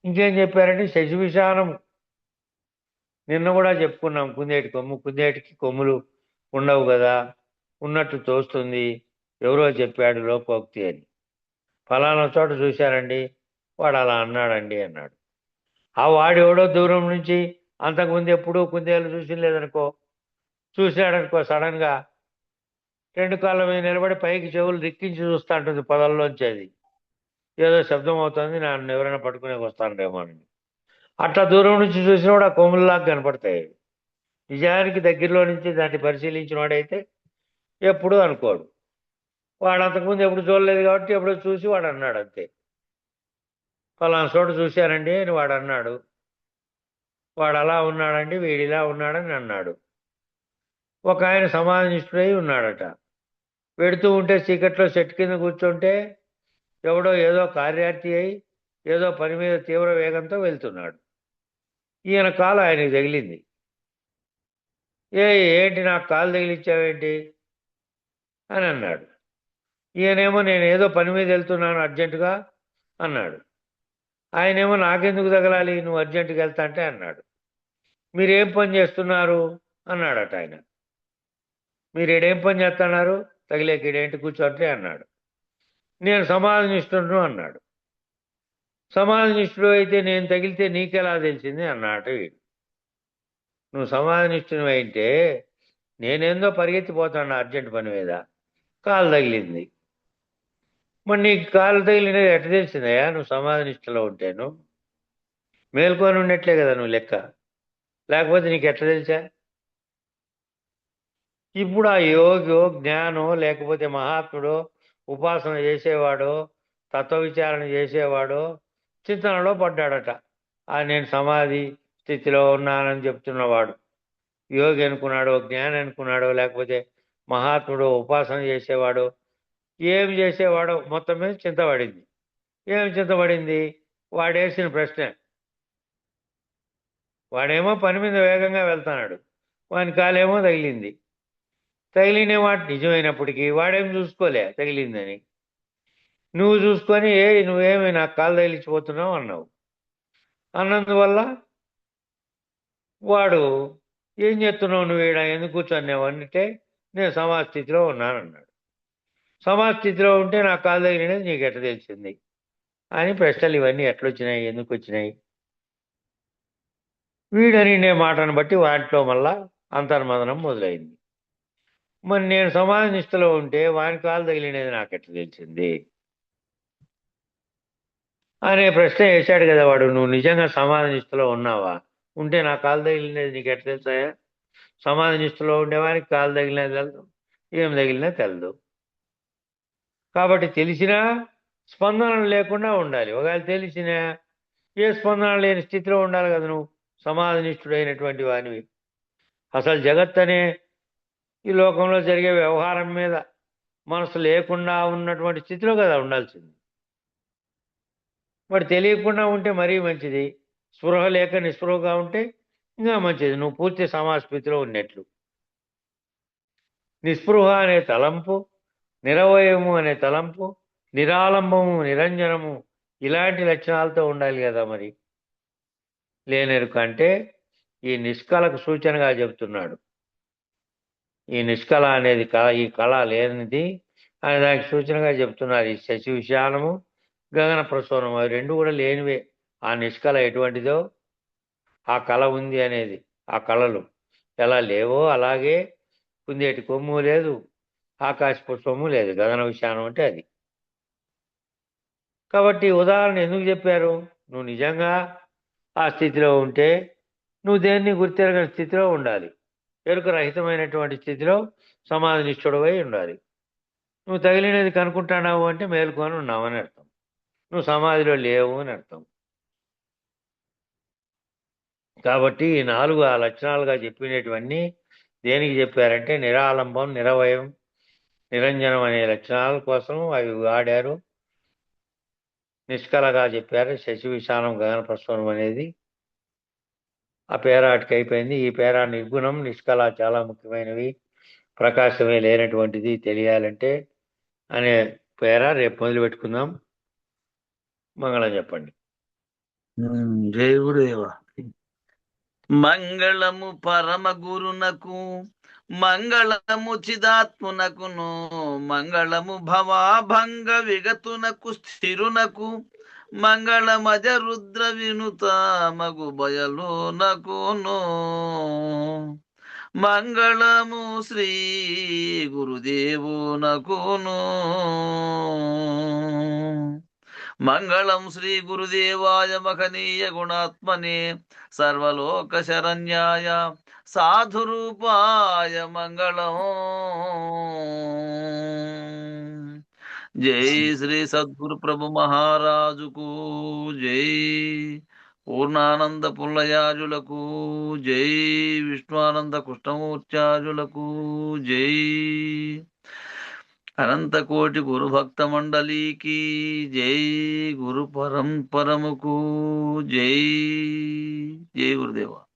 ఇంకేం చెప్పారంటే శశివిషానం. నిన్న కూడా చెప్పుకున్నాం, కుందేటికి కొమ్ములు ఉండవు కదా, ఉన్నట్టు తోస్తుంది, ఎవరో చెప్పాడు లోకోక్తి అని. ఫలానా చోట చూశారండి, వాడు అలా అన్నాడండి అన్నాడు. ఆ వాడెవడో దూరం నుంచి అంతకుముందు ఎప్పుడూ కుందేలు చూసి లేదనుకో, చూశాడనుకో, సడన్గా రెండు కాళ్ళ మీద నిలబడి పైకి చెవులు రిక్కించి చూస్తూ ఉంటుంది పొదల్లోంచి. అది ఏదో శబ్దం అవుతుంది, నన్ను ఎవరైనా పట్టుకునే వస్తానరేమో అని. అట్లా దూరం నుంచి చూసినవాడు ఆ కొమ్ముల్లాగా కనపడతాయి. నిజానికి దగ్గరలో నుంచి దాన్ని పరిశీలించిన వాడైతే ఎప్పుడూ అనుకోడు. వాడు అంతకుముందు ఎప్పుడు చూడలేదు కాబట్టి ఎప్పుడో చూసి వాడు అన్నాడు అంతే. ఫలానా చోట చూశానండి అని వాడు అన్నాడు. వాడు అలా ఉన్నాడండి, వీడిలా ఉన్నాడని అన్నాడు. ఒక ఆయన సమాధినిష్ఠుడై ఉన్నాడట. వెడుతూ ఉంటే చీకట్లో చెట్టు కింద కూర్చుంటే ఎవడో ఏదో కార్యార్థి అయి ఏదో పని మీద తీవ్ర వేగంతో వెళ్తున్నాడు. ఈయన కాలు ఆయనకి తగిలింది. ఏంటి నాకు కాలు తగిలిచ్చావేంటి అని అన్నాడు. ఈయనేమో నేను ఏదో పని మీద వెళ్తున్నాను అర్జెంటుగా అన్నాడు. ఆయనేమో నాకెందుకు తగలాలి, నువ్వు అర్జెంటుగా వెళ్తా అంటే అన్నాడు. మీరేం పని చేస్తున్నారు అన్నాడట ఆయన. మీరు ఈడేం పని చేస్తున్నారు, తగిలేక ఈడేంటి కూర్చోండి అన్నాడు. నేను సమాధినిష్ఠుడును అన్నాడు. సమాధినిష్ఠుడు అయితే నేను తగిలితే నీకెలా తెలిసింది అన్నాడు వీడు. నువ్వు సమాధినిష్ఠుడు అయితే నేనేందో పరిగెత్తిపోతాను అర్జెంట్ పని మీద, కాలు తగిలింది. మరి నీకు కాలు తగిలినది ఎట్ట తెలిసిందయ్యా? నువ్వు సమాధినిష్ఠలో ఉంటేను మేల్కొని ఉన్నట్లే కదా నువ్వు లెక్క, లేకపోతే నీకు ఎట్లా తెలుసా? ఇప్పుడు ఆ యోగో జ్ఞానో లేకపోతే మహాత్ముడో ఉపాసన చేసేవాడో తత్వ విచారణ చేసేవాడో చింతనలో పడ్డాడట. నేను సమాధి స్థితిలో ఉన్నానని చెప్తున్నవాడు యోగి అనుకున్నాడో, జ్ఞాని అనుకున్నాడో, లేకపోతే మహాత్ముడు ఉపాసన చేసేవాడు ఏమి చేసేవాడో మొత్తం మీద చింతపడింది. ఏమి చింతపడింది? వాడేసిన ప్రశ్న. వాడేమో పని మీద వేగంగా వెళ్తున్నాడు, వాని కాలేమో తగిలింది. తగిలిన మాట నిజమైనప్పటికీ వాడేం చూసుకోలే తగిలిందని. నువ్వు చూసుకొని నువ్వేమి నాకు కాలు తగిలించిపోతున్నావు అన్నావు. అన్నందువల్ల వాడు ఏం చేస్తున్నావు నువ్వు ఈడ ఎందుకు కూర్చొన్నావు అంటే నేను సమాజ స్థితిలో ఉన్నానన్నాడు. సమాజ స్థితిలో ఉంటే నాకు కాలు తగిలినది నీకు ఎట్లా తెలిసింది అని ప్రశ్నలు ఇవన్నీ ఎట్లొచ్చినాయి, ఎందుకు వచ్చినాయి? వీడని నే మాటను బట్టి వాటిలో మళ్ళా అంతర్మదనం మొదలైంది. మరి నేను సమాజ నిష్ఠలో ఉంటే వాని కాలు తగిలినది నాకు ఎట్లా తెలిసింది అనే ప్రశ్న వేశాడు కదా వాడు. నువ్వు నిజంగా సమాజ నిష్ఠలో ఉన్నావా? ఉంటే నా కాలు తగిలినది నీకు ఎట్లా తెలుసాయా? సమాజ నిష్ఠలో ఉండేవానికి కాలు తగిలినది తెలదు, ఏం తగిలినా తెలదు. కాబట్టి తెలిసినా స్పందన లేకుండా ఉండాలి. ఒకవేళ తెలిసినా ఏ స్పందన లేని స్థితిలో ఉండాలి కదా నువ్వు సమాధినిష్ఠుడైనటువంటి వానివి. అసలు జగత్ అనే ఈ లోకంలో జరిగే వ్యవహారం మీద మనసు లేకుండా ఉన్నటువంటి స్థితిలో కదా ఉండాల్సింది. మరి తెలియకుండా ఉంటే మరీ మంచిది, స్పృహ లేక నిస్పృహగా ఉంటే ఇంకా మంచిది. నువ్వు పూర్తి సమాజస్థితిలో ఉన్నట్లు. నిస్పృహ అనే తలంపు, నిరవయము అనే తలంపు, నిరాలంబము, నిరంజనము ఇలాంటి లక్షణాలతో ఉండాలి కదా. మరి లేనెరుక అంటే ఈ నిష్కళకు సూచనగా చెబుతున్నాడు. ఈ నిష్కళ అనేది ఈ కళ లేనిది అనే దానికి సూచనగా చెప్తున్నారు. ఈ శశి విశాలము, గగన ప్రసూనము అవి రెండు కూడా లేనివే. ఆ నిష్కళ ఎటువంటిదో ఆ కళ ఉంది అనేది, ఆ కళలు ఎలా లేవో అలాగే కుందేటి కొమ్ము లేదు, ఆకాశ పుష్పము లేదు. గగన విశాలం అంటే అది. కాబట్టి ఉదాహరణ ఎందుకు చెప్పారు? నువ్వు నిజంగా ఆ స్థితిలో ఉంటే నువ్వు దేన్ని గుర్తెరగని స్థితిలో ఉండాలి. ఎరుక రహితమైనటువంటి స్థితిలో సమాధి నిష్ఠుడవై ఉండాలి. నువ్వు తగిలినది కనుక్కుంటున్నావు అంటే మేలుకొని ఉన్నావు అని అర్థం. నువ్వు సమాధిలో లేవు అని అర్థం. కాబట్టి ఈ 4 ఆ లక్షణాలుగా చెప్పినటువన్నీ దేనికి చెప్పారంటే నిరాలంబం, నిరవయం, నిరంజనం అనే లక్షణాల కోసం అవి వాడారు. నిష్కళగా చెప్పారు. శశి విశాలం, గగన ప్రసూనం అనేది ఆ పేరాటికి అయిపోయింది. ఈ పేరా నిర్గుణం, నిష్కళ చాలా ముఖ్యమైనవి. ప్రకాశమే లేనటువంటిది తెలియాలంటే అనే పేరా రేపు మొదలు పెట్టుకుందాం. మంగళం చెప్పండి. జై గురుదేవ. మంగళము పరమ గురునకు, మంగళము చిదాత్మునకును, మంగళము భవాభంగ విగతునకు స్థిరునకు, మంగళమజ రుద్ర వినుత మగు బయలునకును, మంగళము శ్రీ గురుదేవునకును. మంగళం శ్రీ గురుదేవాయ మహనీయ గుణాత్మనే సర్వలోక శరణ్యాయ సాధురూపాయ మంగళం. జై శ్రీ సద్గురు ప్రభు మహారాజుకు జై. పూర్ణానంద పుల్లయాజులకు జై. విష్ణువానంద కృష్ణమూర్త్యాజులకు జై. అనంతకోటి గురు భక్త మండలికి జై. గురు పరంపరముకు జై. జై గురుదేవ.